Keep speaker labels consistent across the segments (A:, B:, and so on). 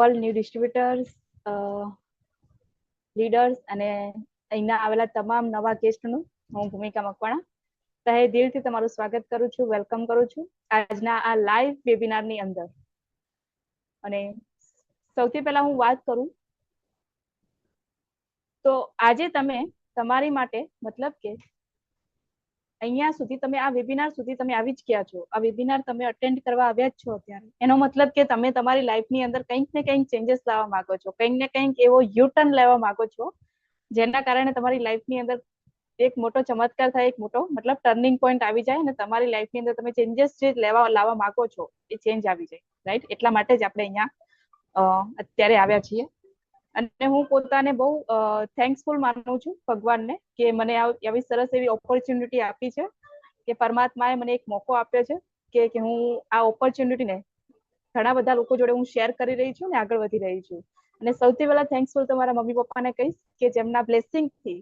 A: All new distributors, leaders અને અહીંના આવેલા તમામ નવા ગેસ્ટનું હું ભૂમિકા મકવાણા તહે દિલથી તમારું સ્વાગત કરું છું, વેલકમ કરું છું આજના આ લાઈવ વેબિનારની અંદર. અને સૌથી પહેલા હું વાત કરું તો આજે તમે તમારી માટે મતલબ કે અહીંયા સુધી તમે આ વેબિનાર સુધી તમે આવી જ ગયા છો, આ વેબિનાર તમે અટેન્ડ કરવા આવ્યા જ છો અત્યારે, એનો મતલબ કે તમે તમારી લાઈફની અંદર કંઈક ને કંઈક ચેન્જીસ લાવવા માંગો છો, કંઈક ને કંઈક એવો યુટર્ન લેવા માંગો છો જેના કારણે તમારી લાઈફની અંદર એક મોટો ચમત્કાર થાય, એક મોટો મતલબ ટર્નિંગ પોઈન્ટ આવી જાય અને તમારી લાઈફની અંદર તમે ચેન્જીસ જે લાવવા માંગો છો એ ચેન્જ આવી જાય, રાઈટ? એટલા માટે જ આપણે અહીંયા અત્યારે આવ્યા છીએ. અને હું પોતાને બહુ થેન્કફુલ માનું છું ભગવાનને કે મને આવી સરસ એવી ઓપોર્ચ્યુનિટી આપી છે, કે પરમાત્માએ મને એક મોકો આપ્યો છે કે હું આ ઓપોર્ચ્યુનિટીને ઘણા બધા લોકો જોડે હું શેર કરી રહી છું ને આગળ વધી રહી છું. અને સૌથી પહેલા થેન્કફુલ તો મારા મમ્મી પપ્પાને કહીશ કે જેમના બ્લેસિંગથી,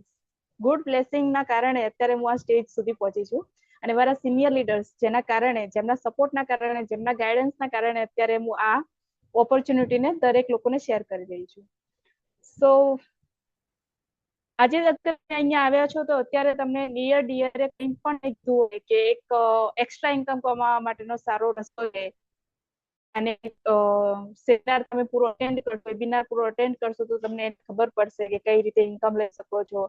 A: ગુડ બ્લેસિંગના કારણે અત્યારે હું આ સ્ટેજ સુધી પહોંચી છું. અને મારા સિનિયર લીડર્સ જેના કારણે, જેમના સપોર્ટના કારણે, જેમના ગાઈડન્સના કારણે અત્યારે હું આ ઓપોર્ચ્યુનિટીને દરેક લોકોને શેર કરી રહી છું. સો આજે અત્યારે અહીંયા આવ્યા છો તો અત્યારે તમને નિયર ડિયરે કંઈ પણ એક જુઓ કે એક એક્સ્ટ્રા ઇન્કમ કમાવા માટેનો સારો રસ્તો છે. અને સેમિનાર તમે પૂરો અટેન્ડ કરશો, વેબિનાર પૂરો અટેન્ડ કરશો તો તમને ખબર પડશે કે કઈ રીતે ઇન્કમ લઈ શકો છો,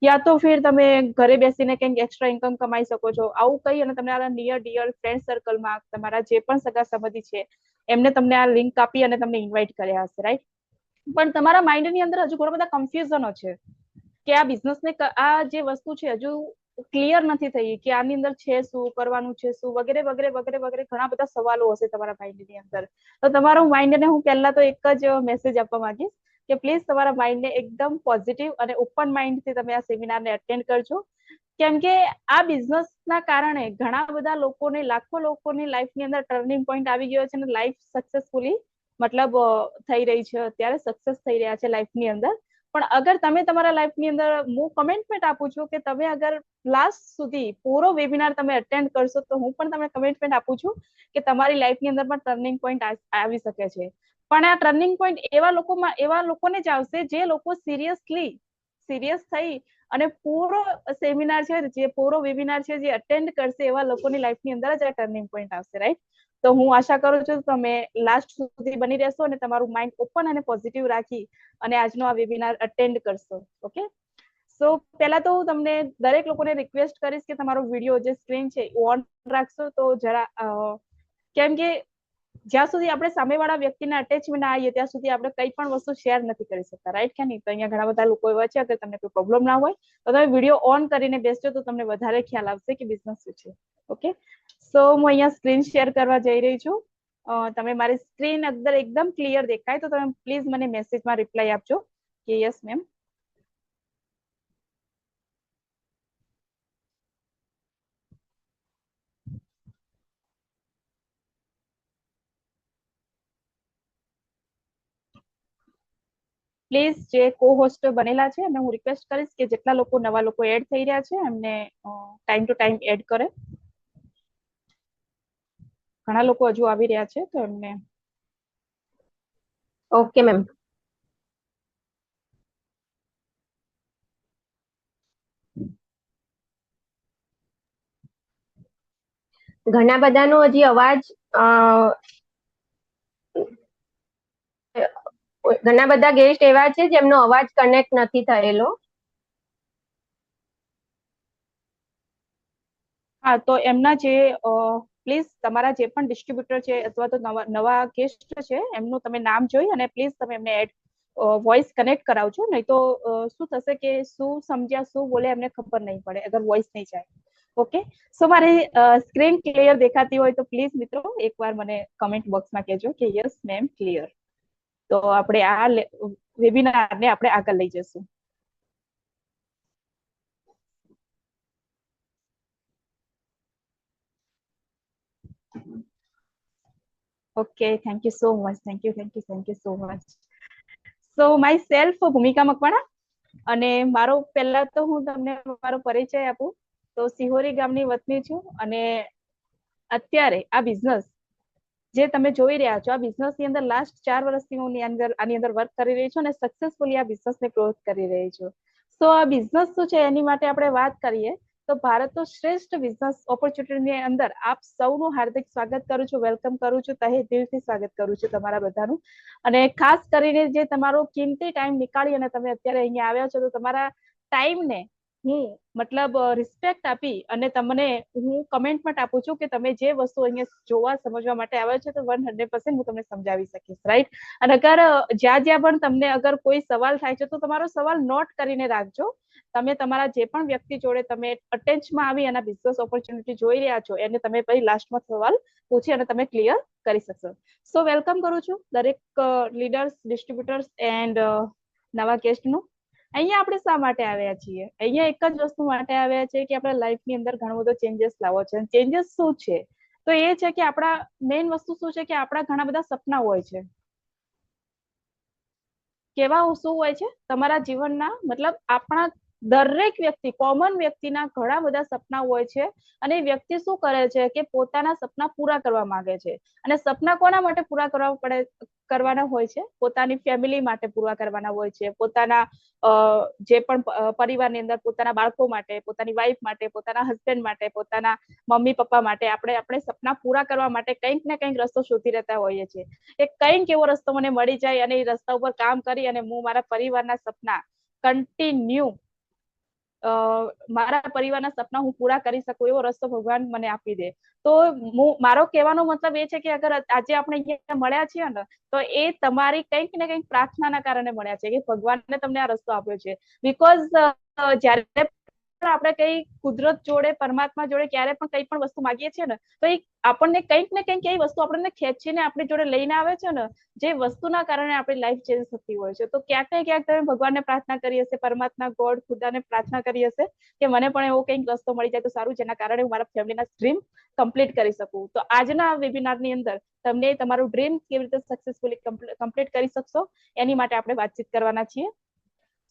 A: યા તો ફિર તમે ઘરે બેસીને કંઈક એક્સ્ટ્રા ઇન્કમ કમાઈ શકો છો. આવું કઈ અને તમને આ નિયર ડિયર ફ્રેન્ડ સર્કલમાં તમારા જે પણ સગા સંબંધી છે એમને તમને આ લિંક આપી અને તમને ઇન્વાઇટ કર્યા હશે, રાઈટ? પણ તમારા માઇન્ડની અંદર હજુ ઘણા બધા કન્ફ્યુઝનો છે કે આ બિઝનેસને, આ જે વસ્તુ છે હજુ ક્લિયર નથી થઈ કે આની અંદર છે શું, કરવાનું છે શું, વગેરે વગેરે વગેરે વગેરે ઘણા બધા સવાલો હશે તમારા માઇન્ડની અંદર. તો તમારા માઇન્ડને હું પહેલા તો એક જ મેસેજ આપવા માંગીશ કે પ્લીઝ તમારા માઇન્ડને એકદમ પોઝિટિવ અને ઓપન માઇન્ડથી તમે આ સેમિનારને અટેન્ડ કરજો. કેમ કે આ બિઝનેસના કારણે ઘણા બધા લોકોને, લાખો લોકોની લાઈફની અંદર ટર્નિંગ પોઈન્ટ આવી ગયો છે અને લાઈફ સક્સેસફુલી મતલબ થઈ રહી છે, અત્યારે સક્સેસ થઈ રહ્યા છે લાઈફની અંદર. પણ અગર તમે તમારા લાઈફની અંદર, હું કમેન્ટમેન્ટ આપું છું કે તમે અગર લાસ્ટ સુધી પૂરો વેબિનાર તમે અટેન્ડ કરશો તો હું પણ તમને કમેન્ટમેન્ટ આપું છું કે તમારી લાઈફની અંદર પણ ટર્નિંગ પોઈન્ટ આવી શકે છે. પણ આ ટર્નિંગ પોઈન્ટ એવા લોકોને જ આવશે જે લોકો સિરિયસ થઈ અને પૂરો સેમિનાર છે, જે પૂરો વેબિનાર છે જે અટેન્ડ કરશે, એવા લોકોની લાઈફની અંદર જ આ ટર્નિંગ પોઈન્ટ આવશે, રાઈટ? તો હું આશા કરું છું તમે લાસ્ટ સુધી બની રહેશો અને તમારું માઇન્ડ ઓપન અને પોઝિટિવ રાખી અને આજનો આ વેબિનાર અટેન્ડ કરશો. ઓકે, સો પહેલા તો હું તમને દરેક લોકોને રિક્વેસ્ટ કરીશ કે તમારો વિડીયો જે સ્ક્રીન છે ઓન રાખશો તો જરા, કેમ કે જ્યાં સુધી આપણે સામેવાળા વ્યક્તિને અટેચમેન્ટ ના આવીએ ત્યાં સુધી આપણે કઈ પણ વસ્તુ શેર નથી કરી શકતા, રાઈટ કે નહીં? તો અહીંયા ઘણા બધા લોકો એવા છે, અગર તમને કોઈ પ્રોબ્લેમ ના હોય તો તમે વિડીયો ઓન કરીને બેસજો તો તમને વધારે ખ્યાલ આવશે કે બિઝનેસ શું છે. ઓકે, સો હું અહીંયા સ્ક્રીન શેર કરવા જઈ રહી છું. તમે મારી સ્ક્રીન અંદર એકદમ ક્લિયર દેખાય તો તમે પ્લીઝ મને મેસેજમાં રિપ્લાય આપજો કે યસ મેમ. પ્લીઝ જે કો હોસ્ટ બનેલા છે એમને હું રિક્વેસ્ટ કરીશ કે જેટલા લોકો નવા લોકો એડ થઈ રહ્યા છે એમને ટાઈમ ટુ ટાઈમ એડ કરે. ઘણા લોકો હજુ આવી રહ્યા છે તો એમને.
B: Okay ma'am. ઘણા બધાનો હજી અવાજ, ઘણા બધા ગેસ્ટ એવા છે જેમનો અવાજ કનેક્ટ નથી થયેલો.
A: હા, તો એમના જે પ્લીઝ તમારા જે પણ ડિસ્ટ્રીબ્યુટર છે અથવા તો નવા ગેસ્ટ છે એમનું તમે નામ જોઈ અને પ્લીઝ તમે એમને એડ વોઇસ કનેક્ટ કરાવજો, નહીં તો શું થશે કે શું સમજ્યા શું બોલે એમને ખબર નહીં પડે અગર વોઇસ નહીં જાય. ઓકે, સો મારી સ્ક્રીન ક્લિયર દેખાતી હોય તો પ્લીઝ મિત્રો એકવાર મને કમેન્ટ બોક્સમાં કહેજો કે યસ મેમ ક્લિયર. તો આપણે આ વેબિનારને આપણે આગળ લઈ જશું. Okay, thank you so much, thank you so much. So my self ભૂમિકા મકવાણા, અને મારો પહેલા તો હું તમને મારો પરિચય આપું તો સિહોરી ગામની વતની છું અને અત્યારે આ બિઝનેસ જે તમે જોઈ રહ્યા છો આ બિઝનેસ ની અંદર લાસ્ટ 4 વર્ષથી હું આની અંદર વર્ક કરી રહી છું અને સક્સેસફુલી આ બિઝનેસ ને ક્લોઝ કરી રહી છું. તો આ બિઝનેસ શું છે એની માટે આપણે વાત કરીએ તો ભારતનો શ્રેષ્ઠ બિઝનેસ ઓપોર્ચ્યુનિટીની અંદર આપ સૌનું હાર્દિક સ્વાગત કરું છું, વેલકમ કરું છું, તહે દિલથી સ્વાગત કરું છું તમારા બધાનું. અને ખાસ કરીને જે તમારો કિંમતી ટાઈમ નીકાળી અને તમે અત્યારે અહીંયા આવ્યા છો તો તમારા ટાઈમને હું મતલબ રિસ્પેક્ટ આપી અને તમને હું કમેન્ટમેન્ટ આપું છું કે તમે જે વસ્તુ અહીંયા જોવા સમજવા માટે આવ્યા છો તો 100% હું તમને સમજાવી શકીશ, રાઈટ. અને અગર જ્યાં જ્યાં પણ તમને અગર કોઈ સવાલ થાય છે તો તમારો સવાલ નોટ કરીને રાખજો. તમે તમારા જે પણ વ્યક્તિ જોડે તમે અટેચમાં આવી અને બિઝનેસ ઓપોર્ચ્યુનિટી જોઈ રહ્યા છો એને તમે પછી લાસ્ટમાં સવાલ પૂછી અને તમે ક્લિયર કરી શકશો. સો વેલકમ કરું છું દરેક લીડર્સ, ડિસ્ટ્રીબ્યુટર્સ એન્ડ નવા ગેસ્ટનું. અહીંયા આપણે શા માટે આવ્યા છીએ? અહીંયા એક જ વસ્તુ માટે આવ્યા છે કે આપણા લાઈફની અંદર ઘણો બધો ચેન્જીસ લાવવો છે. ચેન્જીસ શું છે? તો એ છે કે આપણા મેઇન વસ્તુ શું છે કે આપણા ઘણા બધા સપના હોય છે. કેવા શું હોય છે? તમારા જીવનના મતલબ આપણા દરેક વ્યક્તિ, કોમન વ્યક્તિના ઘણા બધા સપના હોય છે અને વ્યક્તિ શું કરે છે કે પોતાના સપના પૂરા કરવા માંગે છે. અને સપના કોના માટે પૂરા કરવાના હોય છે? પોતાની ફેમિલી માટે પૂરા કરવાના હોય છે, પોતાના જે પણ પરિવારની અંદર પોતાના બાળકો માટે, પોતાની વાઈફ માટે, પોતાના હસબન્ડ માટે, પોતાના મમ્મી પપ્પા માટે આપણે સપના પૂરા કરવા માટે કંઈક ને કંઈક રસ્તો શોધી રહેતા હોઈએ છીએ. કે કંઈક એવો રસ્તો મને મળી જાય અને એ રસ્તા ઉપર કામ કરી અને હું મારા પરિવારના સપના કન્ટિન્યુ મારા પરિવારના સપના હું પૂરા કરી શકું એવો રસ્તો ભગવાન મને આપી દે. તો મારો કહેવાનો મતલબ એ છે કે અગર આજે આપણે અહીંયા મળ્યા છીએ ને તો એ તમારી કંઈક ને કંઈક પ્રાર્થનાના કારણે મળ્યા છે કે ભગવાનને તમને આ રસ્તો આપ્યો છે. બીકોઝ જ્યારે આપણે કઈ કુદરત જોડે, પરમાત્મા જોડે ક્યારે પણ કઈ પણ વસ્તુ માંગીએ છીએ ને તો એ આપણને કંઈક ને કંઈક એ વસ્તુ આપણને ખેંચીને આપણી જોડે લઈને આવે છે ને જે વસ્તુના કારણે આપણી લાઈફ ચેન્જ થતી હોય છે. તો ક્યાંક ને ક્યાંક તમે ભગવાનને પ્રાર્થના કરી હશે, પરમાત્મા, ગોડ, ખુદાને પ્રાર્થના કરી હશે કે મને પણ એવો કંઈક રસ્તો મળી જાય તો સારું, જેના કારણે હું મારા ફેમિલીના ડ્રીમ કમ્પ્લીટ કરી શકું. તો આજના વેબિનારની અંદર તમને તમારું ડ્રીમ કેવી રીતે સક્સેસફુલી કમ્પ્લીટ કરી શકશો એની માટે આપણે વાતચીત કરવાના છીએ.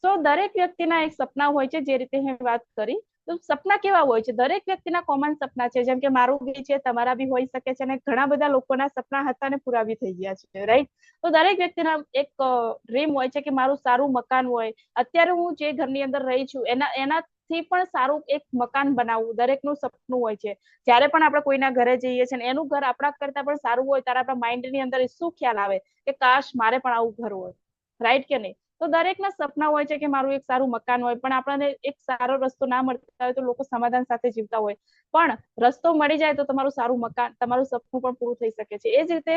A: તો દરેક વ્યક્તિના એક સપના હોય છે, જે રીતે મેં વાત કરી. તો સપના કેવા હોય છે? દરેક વ્યક્તિના કોમન સપના છે, જેમ કે મારું બી છે, તમારા બી હોઈ શકે છે અને ઘણા બધા લોકોના સપના હતા ને પૂરા બી થઈ ગયા છે, રાઈટ. તો દરેક વ્યક્તિના એક ડ્રીમ હોય છે કે મારું સારું મકાન હોય. અત્યારે હું જે ઘરની અંદર રહી છું એનાથી પણ સારું એક મકાન બનાવવું દરેકનું સપનું હોય છે. જ્યારે પણ આપણે કોઈના ઘરે જઈએ છીએ ને એનું ઘર આપણા કરતા પણ સારું હોય ત્યારે આપણા માઇન્ડની અંદર શું ખ્યાલ આવે કે કાશ મારે પણ આવું ઘર હોય, રાઈટ કે નહીં? તો દરેકના સપના હોય છે કે મારું એક સારું મકાન હોય, પણ આપણને એક સારો રસ્તો ના મળતા હોય તો લોકો સમાધાન સાથે જીવતા હોય. પણ રસ્તો મળી જાય તો તમારું સારું મકાન, તમારું સપનું પણ પૂરું થઈ શકે છે. એ જ રીતે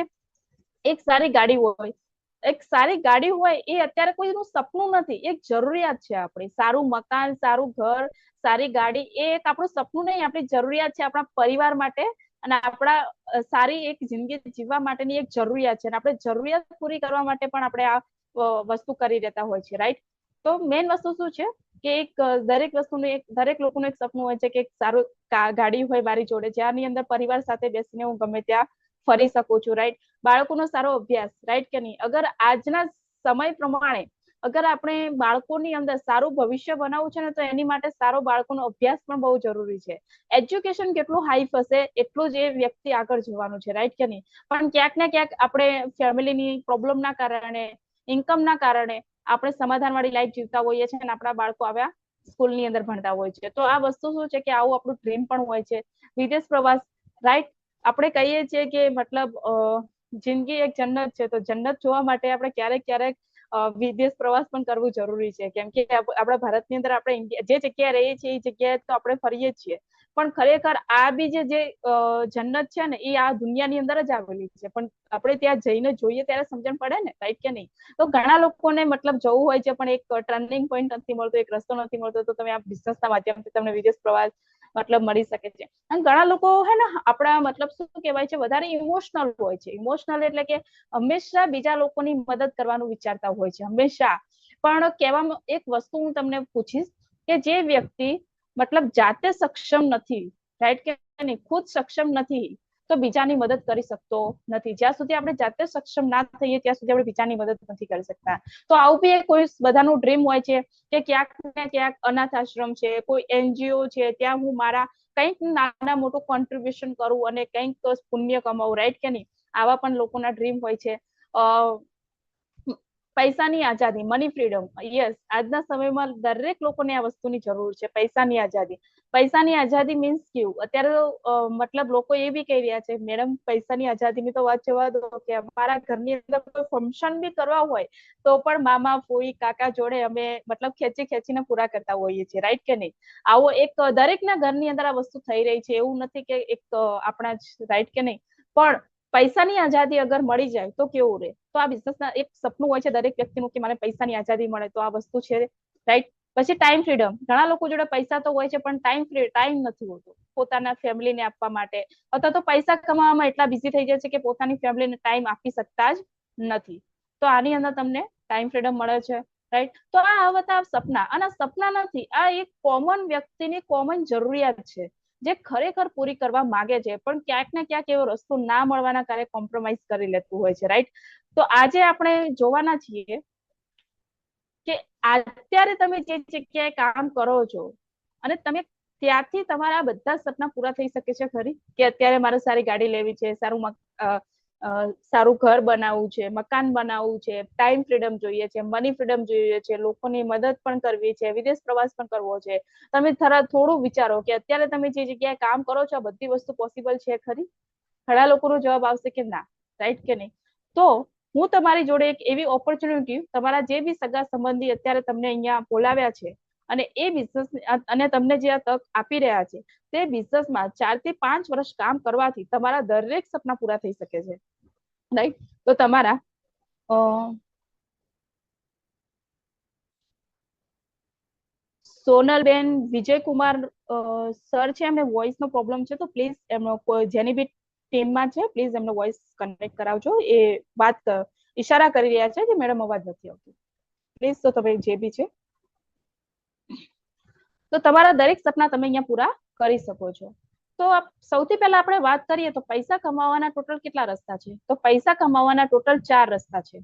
A: એક સારી ગાડી હોય, એક સારી ગાડી હોય એ અત્યારે કોઈનું સપનું નથી, એક જરૂરિયાત છે આપણી. સારું મકાન, સારું ઘર, સારી ગાડી એ એક આપણું સપનું નહીં, આપણી જરૂરિયાત છે આપણા પરિવાર માટે અને આપણા સારી એક જિંદગી જીવવા માટેની એક જરૂરિયાત છે. અને આપણે જરૂરિયાત પૂરી કરવા માટે પણ આપણે આ વસ્તુ કરી દેતા હોય છે, રાઈટ. તો મેઇન વસ્તુ શું છે કે એક દરેક વસ્તુનું દરેક લોકોનું એક સપનું હોય છે કે એક સારું ગાડી હોય મારી જોડે, જ્યાંની અંદર પરિવાર સાથે બેસીને હું ગમે ત્યાં ફરી શકું છું, રાઈટ. બાળકોનો સારો અભ્યાસ, રાઈટ કે નહીં? અગર આજના સમય પ્રમાણે અગર આપણે બાળકોની અંદર સારું ભવિષ્ય બનાવવું છે ને તો એની માટે સારો બાળકોનો અભ્યાસ પણ બહુ જરૂરી છે. એજ્યુકેશન કેટલું હાઈ હશે એટલું જ એ વ્યક્તિ આગળ જવાનું છે, રાઈટ કે નહીં? પણ ક્યાંક ને ક્યાંક આપણે ફેમિલીની પ્રોબ્લેમના કારણે, ઇન્કમના કારણે આપણે સમાધાન વાળી લાઈફ જીવતા હોઈએ છીએ અને આપણા બાળકો આવ્યા સ્કૂલની અંદર ભણતા હોય છે. તો આ વસ્તુ શું છે કે આવું આપણું ડ્રીમ પણ હોય છે. વિદેશ પ્રવાસ, રાઈટ. આપણે કહીએ છીએ કે મતલબ જિંદગી એક જન્નત છે, તો જન્નત જોવા માટે આપણે ક્યારેક ક્યારેક વિદેશ પ્રવાસ પણ કરવું જરૂરી છે. કેમ કે આપણા ભારતની અંદર આપણે જે જગ્યાએ રહીએ છીએ એ જગ્યાએ તો આપણે ફરીએ છીએ, પણ ખરેખર આ બી જે જન્નત છે ને એ આ દુનિયાની અંદર જ આવેલી છે, પણ આપણે ત્યાં જઈને જોઈએ ત્યારે સમજણ પડે ને, રાઈટ કે નહીં? તો ઘણા લોકોને મતલબ જવું હોય છે પણ એક ટર્નિંગ પોઈન્ટ નથી મળતો, એક રસ્તો નથી મળતો, તો તમે આ બિઝનેસના માધ્યમથી તમને વિદેશ પ્રવાસ મતલબ મળી શકે છે. અને ઘણા લોકો હે ને આપણા મતલબ શું કહેવાય છે વધારે ઇમોશનલ હોય છે. ઇમોશનલ એટલે કે હંમેશા બીજા લોકોની મદદ કરવાનું વિચારતા હોય છે, હંમેશા. પણ કહેવામાં એક વસ્તુ હું તમને પૂછીશ કે જે વ્યક્તિ મતલબ જાતે સક્ષમ નથી, રાઈટ કે નહીં, ખુદ સક્ષમ નથી તો બીજાની મદદ કરી શકતો નથી. જ્યાં સુધી આપણે જાતે સક્ષમ ના થઈએ ત્યાં સુધી આપણે બીજાની મદદ નથી કરી શકતા. તો આવું બી કોઈ બધાનું ડ્રીમ હોય છે કે ક્યાંક ને ક્યાંક અનાથ આશ્રમ છે, કોઈ NGO છે, ત્યાં હું મારા કંઈક નાના મોટું કોન્ટ્રીબ્યુશન કરું અને કંઈક પુણ્ય કમાવું, રાઈટ કે નહીં? આવા પણ લોકોના ડ્રીમ હોય છે. પૈસાની આઝાદી, મની ફ્રીડમ, યસ, આજના સમયમાં દરેક લોકોને આ વસ્તુની જરૂર છે, પૈસાની આઝાદી. પૈસાની આઝાદી મીન્સ કેવું? અત્યારે મતલબ લોકો એ બી કહી રહ્યા છે, મેડમ પૈસાની આઝાદીની તો વાત જવા દો, કે અમારા ઘરની અંદર કોઈ ફંક્શન બી કરવા હોય તો પણ મામા, ફોઈ, કાકા જોડે અમે મતલબ ખેંચીને પૂરા કરતા હોઈએ છીએ, રાઈટ કે નહીં? આવો એક દરેકના ઘરની અંદર આ વસ્તુ થઈ રહી છે, એવું નથી કે એક આપણા જ, રાઈટ કે નહીં? પણ પૈસાની આઝાદી અગર મળી જાય તો કેવું રહે? તો આ બિઝનેસના એક સપનું હોય છે દરેક વ્યક્તિનું કે મને પૈસાની આઝાદી મળે, તો આ વસ્તુ છે, રાઈટ? પછી ટાઈમ ફ્રીડમ. ઘણા લોકો જોડે પૈસા તો હોય છે પણ ટાઈમ નથી હોતો પોતાના ફેમિલીને આપવા માટે, અથવા તો પૈસા કમાવામાં એટલા બિઝી થઈ જાય છે કે પોતાની ફેમિલીને ટાઈમ આપી શકતા જ નથી. તો આની અંદર તમને ટાઈમ ફ્રીડમ મળે છે, રાઈટ? તો આ હતા સપના, અને સપના નથી, આ એક કોમન વ્યક્તિની કોમન જરૂરિયાત છે જે ખરેખર પૂરી કરવા માંગે છે, પણ ક્યાંક ને ક્યાંક એવો રસ્તો ના મળવાના કારણે કોમ્પ્રોમાઇઝ કરી લેતું હોય છે, રાઈટ? તો આજે આપણે જોવાના છીએ કે અત્યારે તમે જે જગ્યાએ કામ કરો છો અને તમે ત્યાંથી તમારા બધા સપના પૂરા થઈ શકે છે ખરી? કે અત્યારે મારે સારી ગાડી લેવી છે, સારું ઘર બનાવવું છે, મકાન બનાવવું છે, ટાઈમ ફ્રીડમ જોઈએ છે, મની ફ્રીડમ જોઈએ છે, લોકોની મદદ પણ કરવી છે, વિદેશ પ્રવાસ પણ કરવો છે. તમે થોડું વિચારો કે અત્યારે તમે જે જગ્યાએ કામ કરો છો આ બધી વસ્તુ પોસિબલ છે ખરી? ઘણા લોકોનો જવાબ આવશે કે ના, રાઈટ કે નહીં? તો હું તમારી જોડે એક એવી ઓપોર્ચ્યુનિટી, તમારા જે બી સગા સંબંધી અત્યારે તમને અહીંયા બોલાવ્યા છે અને એ બિઝનેસ અને તમને જે આ તક આપી રહ્યા છે તે બિઝનેસમાં 4 થી 5 વર્ષ કામ કરવાથી તમારા દરેક સપના પૂરા થઈ શકે છે, રાઈટ? તો તમારા સોનલબેન વિજયકુમાર સર છે, એમને વોઇસ નો પ્રોબ્લેમ છે, તો પ્લીઝ એમનો જેની બી ટીમમાં છે પ્લીઝ એમનો વોઇસ કનેક્ટ કરાવજો. એ વાત ઈશારા કરી રહ્યા છે કે મેડમ અવાજ નથી આવતો, પ્લીઝ. તો તમે જે બી છે, તો તમારા દરેક સપના તમે અહીંયા પૂરા કરી શકો છો. તો સૌથી પહેલા આપણે વાત કરીએ તો પૈસા કમાવાના ટોટલ કેટલા રસ્તા છે? તો પૈસા કમાવાના ટોટલ 4 રસ્તા છે.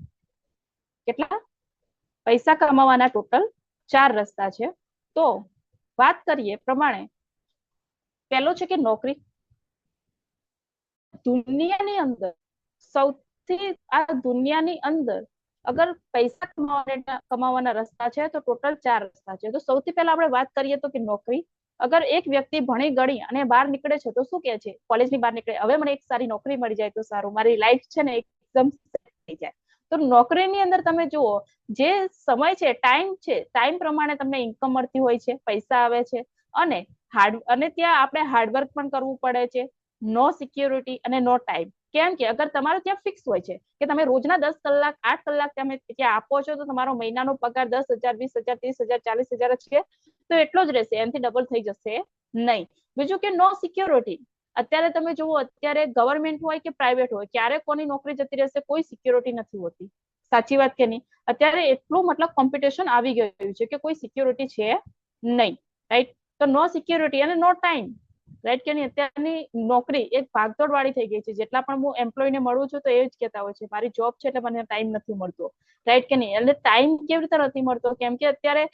A: કેટલા? પૈસા કમાવાના ટોટલ 4 રસ્તા છે. તો વાત કરીએ પ્રમાણે, પહેલો છે કે નોકરી. દુનિયાની અંદર સૌથી, આ દુનિયાની અંદર અગર પૈસા કમાવાના રસ્તા છે તો ટોટલ 4 રસ્તા છે. તો સૌથી પહેલા આપણે વાત કરીએ તો કે નોકરી. અગર એક વ્યક્તિ ભણી ગણી અને બહાર નીકળે છે તો શું કહે છે? કોલેજની બહાર નીકળે, હવે મને એક સારી નોકરી મળી જાય તો સારું, મારી લાઈફ છે ને એકદમ થઈ જાય. તો નોકરીની અંદર તમે જુઓ, જે સમય છે, ટાઈમ છે, ટાઈમ પ્રમાણે તમને ઇન્કમ મળતી હોય છે, પૈસા આવે છે, અને ત્યાં આપણે હાર્ડવર્ક પણ કરવું પડે છે. નો સિક્યોરિટી અને નો ટાઈમ. કેમ કે અગર તમારું ત્યાં ફિક્સ હોય છે કે તમે રોજના 10 કલાક 8 કલાક તમે ત્યાં આપો છો તો તમારો મહિનાનો પગાર 10,000, 20,000, 30,000, 40,000 જ છે, તો એટલો જ રહેશે, એનાથી ડબલ થઈ જશે નહીં. બીજું કે નો સિક્યોરિટી. અત્યારે તમે જુઓ, અત્યારે ગવર્મેન્ટ હોય કે પ્રાઇવેટ હોય, ક્યારે કોની નોકરી જતી રહેશે કોઈ સિક્યોરિટી નથી હોતી. સાચી વાત કે નહીં? અત્યારે એટલું મતલબ કોમ્પિટિશન આવી ગયું છે કે કોઈ સિક્યોરિટી છે નહીં, રાઈટ? તો નો સિક્યોરિટી અને નો ટાઈમ, રાઈટ કે નહીં? અત્યારની નોકરી એક ભાગદોડ વાળી થઈ ગઈ છે. જેટલા પણ હું એમ્પ્લોયને મળું છું તો એ જ કહેતા હોય છે મારી જોબ છે એટલે મને ટાઈમ નથી મળતો, રાઈટ કે નહીં? એટલે ટાઈમ કેવી રીતે નથી મળતો? કેમ કે અત્યારે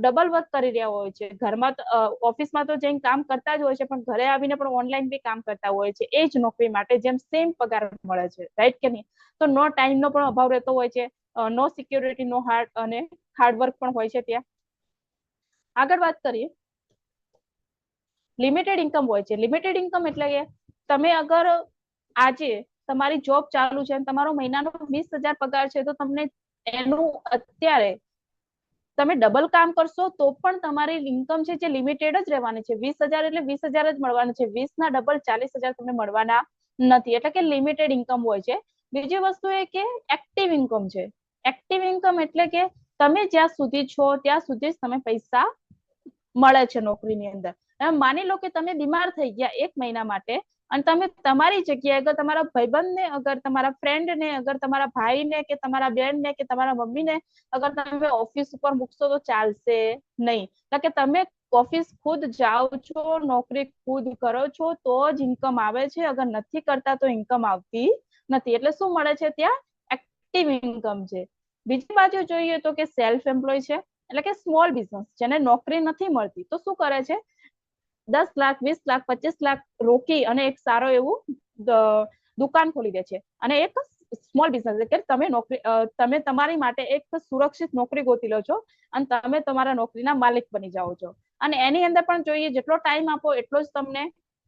A: ડબલ વર્ક કરી રહ્યા હોય છે. ઘરમાં ઓફિસમાં તો જઈને કામ કરતા જ હોય છે, પણ ઘરે આવીને પણ ઓનલાઈન બી કામ કરતા હોય છે એ જ નોકરી માટે, જેમ સેમ પગાર મળે છે, રાઈટ કે નહીં? તો નો ટાઈમનો પણ અભાવ રહેતો હોય છે, નો સિક્યોરિટી, નો હાર્ડવર્ક પણ હોય છે ત્યાં. આગળ વાત કરીએ, લિમિટેડ ઇન્કમ હોય છે. લિમિટેડ ઇન્કમ એટલે કે તમે અગર આજે તમારી જોબ ચાલુ છે અને તમારો મહિનાનો 20,000 પગાર છે, તો તમને એનું અત્યારે તમે ડબલ કામ કરશો તો પણ તમારી ઇન્કમ છે જે લિમિટેડ જ રહેવાની છે. 20,000 એટલે 20,000 જ મળવાના છે. 20 ના ડબલ 40,000 તમને મળવાના નથી, એટલે કે લિમિટેડ ઇન્કમ હોય છે. બીજી વસ્તુ એ કે એક્ટિવ ઇન્કમ છે. એક્ટિવ ઇન્કમ એટલે કે તમે જ્યાં સુધી છો ત્યાં સુધી જ તમે પૈસા મળે છે નોકરીની અંદર. માની લો કે તમે બીમાર થઈ ગયા 1 મહિના માટે, અને તમે તમારી જગ્યાએ અગર તમારા ભાઈબંધને, અગર તમારા ફ્રેન્ડને, અગર તમારા ભાઈને કે તમારા બેનને કે તમારા મમ્મીને અગર તમે ઓફિસ ઉપર મૂકશો તો ચાલશે નહીં. કારણ કે તમે ઓફિસ ખુદ જાઓ છો, નોકરી ખુદ કરો છો તો જ ઇન્કમ આવે છે. અગર નથી કરતા તો ઇન્કમ આવતી નથી. એટલે શું મળે છે ત્યાં? એક્ટિવ ઇન્કમ છે. બીજી બાજુ જોઈએ તો કે સેલ્ફ એમ્પ્લોય છે, એટલે કે સ્મોલ બિઝનેસ, જેને નોકરી નથી મળતી તો શું કરે છે? 10 લાખ, 20 લાખ, 25 લાખ રોકી અને એક સારો એવું દુકાન ખોલી દે છે અને એક સ્મોલ બિઝનેસ એટલે તમે તમે તમારી માટે એક સુરક્ષિત નોકરી ગોતી લો છો અને તમે તમારા નોકરીના માલિક બની જાઓ છો અને એની અંદર પણ જોઈએ જેટલો ટાઈમ આપો એટલો જ તમને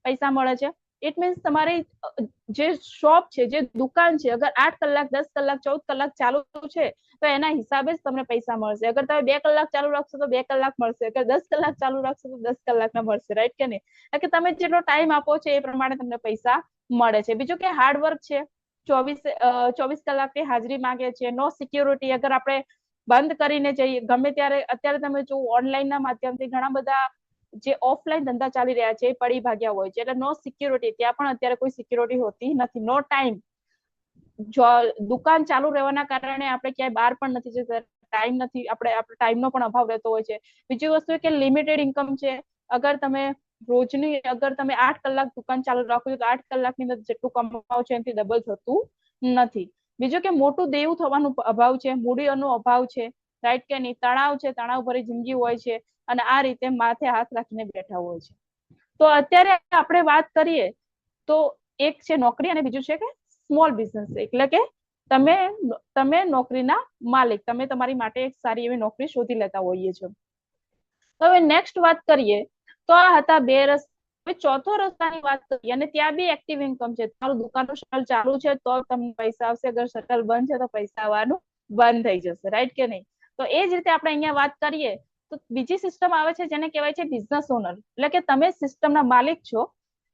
A: પૈસા મળે છે. ઇટ મીન્સ તમારી જે શોપ છે, જે દુકાન છે, અગર 8 કલાક 10 કલાક 14 કલાક ચાલુ છે તો એના હિસાબે જ તમને પૈસા મળશે. અગર તમે 2 કલાક ચાલુ રાખશો તો 2 કલાક મળશે, અગર 10 કલાક ચાલુ રાખશો તો 10 કલાકના મળશે, રાઈટ કે નહીં? એટલે કે તમે જેટલો ટાઈમ આપો છો એ પ્રમાણે તમને પૈસા મળે છે. બીજું કે હાર્ડવર્ક છે, 24 કલાકની હાજરી માંગે છે, નો સિક્યોરિટી. અગર આપણે બંધ કરીને જઈએ ગમે ત્યારે, અત્યારે તમે જો ઓનલાઈનના માધ્યમથી ઘણા બધા જે ઓફલાઈન ધંધા ચાલી રહ્યા છે એ પડી ભાગ્યા હોય છે, એટલે નો સિક્યોરિટી. ત્યાં પણ અત્યારે કોઈ સિક્યોરિટી હોતી નથી. નો ટાઈમ, દુકાન ચાલુ રહેવાના કારણે આપણે ક્યાંય બહાર પણ નથી જતા, ટાઈમ નથી, આપણે ટાઈમનો પણ અભાવ રહેતો હોય છે. બીજી વસ્તુ કે લિમિટેડ ઇન્કમ છે. અગર તમે રોજની અગર તમે 8 કલાક દુકાન ચાલુ રાખો છો તો 8 કલાકની અંદર જેટલું કમાવો છો એનાથી ડબલ થતું નથી. બીજું કે મોટું દેવું થવાનો અભાવ છે, મૂડીનો અભાવ છે, રાઈટ કે નહીં? તણાવ છે, તણાવ ભરી જિંદગી હોય છે અને આ રીતે માથે હાથ રાખીને બેઠા હોય છે. તો અત્યારે આપણે વાત કરીએ તો એક છે નોકરી અને બીજું છે કે સ્મોલ બિઝનેસ, એટલે કે તમે નોકરીના માલિક, તમે તમારી માટે એક સારી એવી નોકરી શોધી લેતા હોઈએ છો. હવે નેક્સ્ટ વાત કરીએ તો આ હતા 2 રસ્તા. હવે ચોથો રસ્તાની વાત કરીએ અને ત્યાં બી એક્ટિવ ઇન્કમ છે. તમારું દુકાનનું શટલ ચાલુ છે તો તમને પૈસા આવશે, અગર શટલ બંધ છે તો પૈસા આવવાનું બંધ થઈ જશે, રાઈટ કે નહીં? તો એ જ રીતે આપણે અહીંયા વાત કરીએ તો બીજી સિસ્ટમ આવે છે જેને કહેવાય છે બિઝનેસ ઓનર, એટલે કે તમે સિસ્ટમના માલિક છો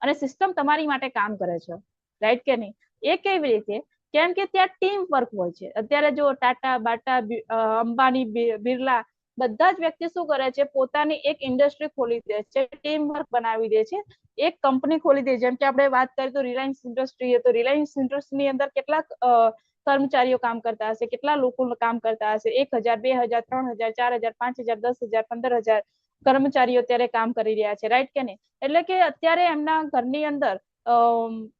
A: અને સિસ્ટમ તમારી માટે કામ કરે છે, રાઈટ કે નહીં? એ કેવી રીતે? કેમ કે ત્યાં ટીમ વર્ક હોય છે. અત્યારે જો ટાટા, બાટા, અંબાણી, બિરલા બધા જ વ્યક્તિ શું કરે છે? પોતાની એક ઇન્ડસ્ટ્રી ખોલી દે છે, ટીમ વર્ક બનાવી દે છે, એક કંપની ખોલી દે. જેમ કે આપણે વાત કરીએ તો રિલાયન્સ ઇન્ડસ્ટ્રી, તો રિલાયન્સ ઇન્ડસ્ટ્રીની અંદર કેટલાક કર્મચારીઓ કામ કરતા હશે, કેટલા લોકો કામ કરતા હશે? 1000, 2000, 3000, 4000, 5000, 10,000, 15,000 કર્મચારીઓ અત્યારે કામ કરી રહ્યા છે, રાઈટ કે નહીં? એટલે કે અત્યારે એમના ઘરની અંદર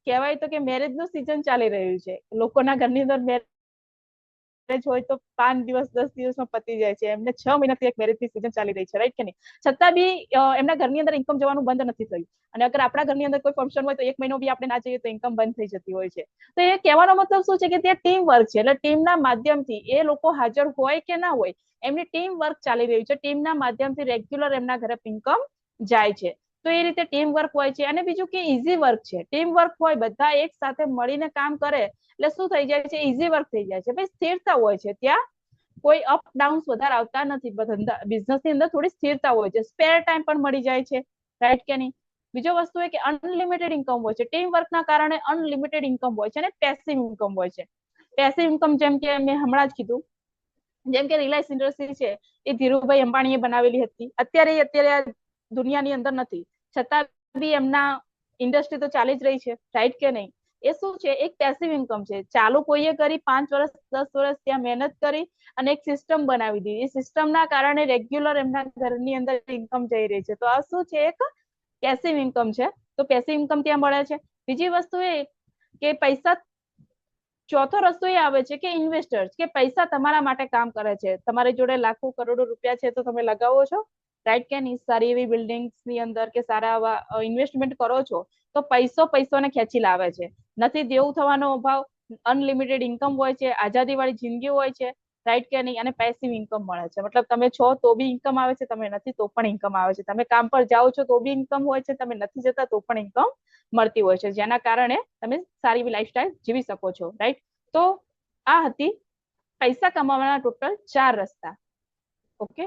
A: કહેવાય તો કે મેરેજ નું સિઝન ચાલી રહ્યું છે. લોકોના ઘરની અંદર મેરેજ હોય તો 5 દિવસ 10 દિવસમાં પતી જાય છે, એમને 6 મહિનાથી એક મેરેજની સિઝન ચાલી રહી છે, રાઈટ કે નહીં? છતાં બી એમના ઘરની અંદર ઇન્કમ જવાનું બંધ નથી થયું. અને અગર આપણા ઘરની અંદર કોઈ ફંક્શન હોય તો 1 મહિનો બી આપણે ના જઈએ તો ઇન્કમ બંધ થઈ જતી હોય છે. તો એ કહેવાનો મતલબ શું છે કે ત્યાં ટીમ વર્ક છે, એટલે ટીમના માધ્યમથી એ લોકો હાજર હોય કે ના હોય, એમની ટીમ વર્ક ચાલી રહ્યું છે. ટીમના માધ્યમથી રેગ્યુલર એમના ઘરે ઇન્કમ જાય છે. તો એ રીતે ટીમ વર્ક હોય છે. અને બીજું કે ઇઝી વર્ક છે. ટીમ વર્ક હોય, બધા એક સાથે મળીને કામ કરે એટલે શું થઈ જાય છે? ઇઝી વર્ક થઈ જાય છે. ભાઈ સ્થિરતા હોય છે, ત્યાં કોઈ અપ ડાઉન વધારે આવતા નથી. બિઝનેસ ની અંદર થોડી સ્થિરતા હોય છે, સ્પેર ટાઈમ પણ મળી જાય છે, રાઈટ કે નહીં? બીજો વસ્તુ એ કે અનલિમિટેડ ઇન્કમ હોય છે. ટીમ વર્કના કારણે અનલિમિટેડ ઇન્કમ હોય છે અને પેસિવ ઇન્કમ હોય છે. પેસિવ ઇન્કમ જેમ કે મેં હમણાં જ કીધું, જેમ કે રિલાયન્સ ઇન્ડસ્ટ્રી છે એ ધીરુભાઈ અંબાણીએ બનાવેલી હતી. અત્યારે દુનિયાની અંદર નથી, છતાં બી એમના ઇન્ડસ્ટ્રી તો ચાલી જ રહી છે, રાઈટ કે નહીં? એ શું છે? એક પેસિવ ઇન્કમ છે. ચાલુ કોઈએ કરી 5 વર્ષ 10 વર્ષ ત્યાં મહેનત કરી અને એક સિસ્ટમ બનાવી દીધી. એ સિસ્ટમના કારણે રેગ્યુલર એમના ઘરની અંદર ઇન્કમ જઈ રહી છે. તો આ શું છે? એક પેસિવ ઇન્કમ છે. તો પેસિવ ઇન્કમ ત્યાં મળે છે. બીજી વસ્તુ એ કે પૈસા, ચોથો રસ્તો એ આવે છે કે ઇન્વેસ્ટર્સ, કે પૈસા તમારા માટે કામ કરે છે. તમારી જોડે લાખો કરોડો રૂપિયા છે તો તમે લગાવો છો, રાઈટ કે નહીં? સારી એવી બિલ્ડિંગ્સ ની અંદર કે સારા એવા ઇન્વેસ્ટમેન્ટ કરો છો તો પૈસોને ખેંચી લાવે છે. નથી દેવું થવાનો અભાવ, અનલિમિટેડ ઇન્કમ હોય છે, આઝાદી વાળી જિંદગી હોય છે, રાઈટ કે નહીં? અને પેસિવ ઇન્કમ મળે છે. મતલબ તમે છો તો બી ઇન્કમ આવે છે, તમે નથી તો પણ ઇન્કમ આવે છે. તમે કામ પર જાઓ છો તો બી ઇન્કમ હોય છે, તમે નથી જતા તો પણ ઇન્કમ મળતી હોય છે, જેના કારણે તમે સારી એવી લાઈફસ્ટાઈલ જીવી શકો છો, રાઈટ? તો આ હતી પૈસા કમાવાના ટોટલ 4 રસ્તા. ઓકે,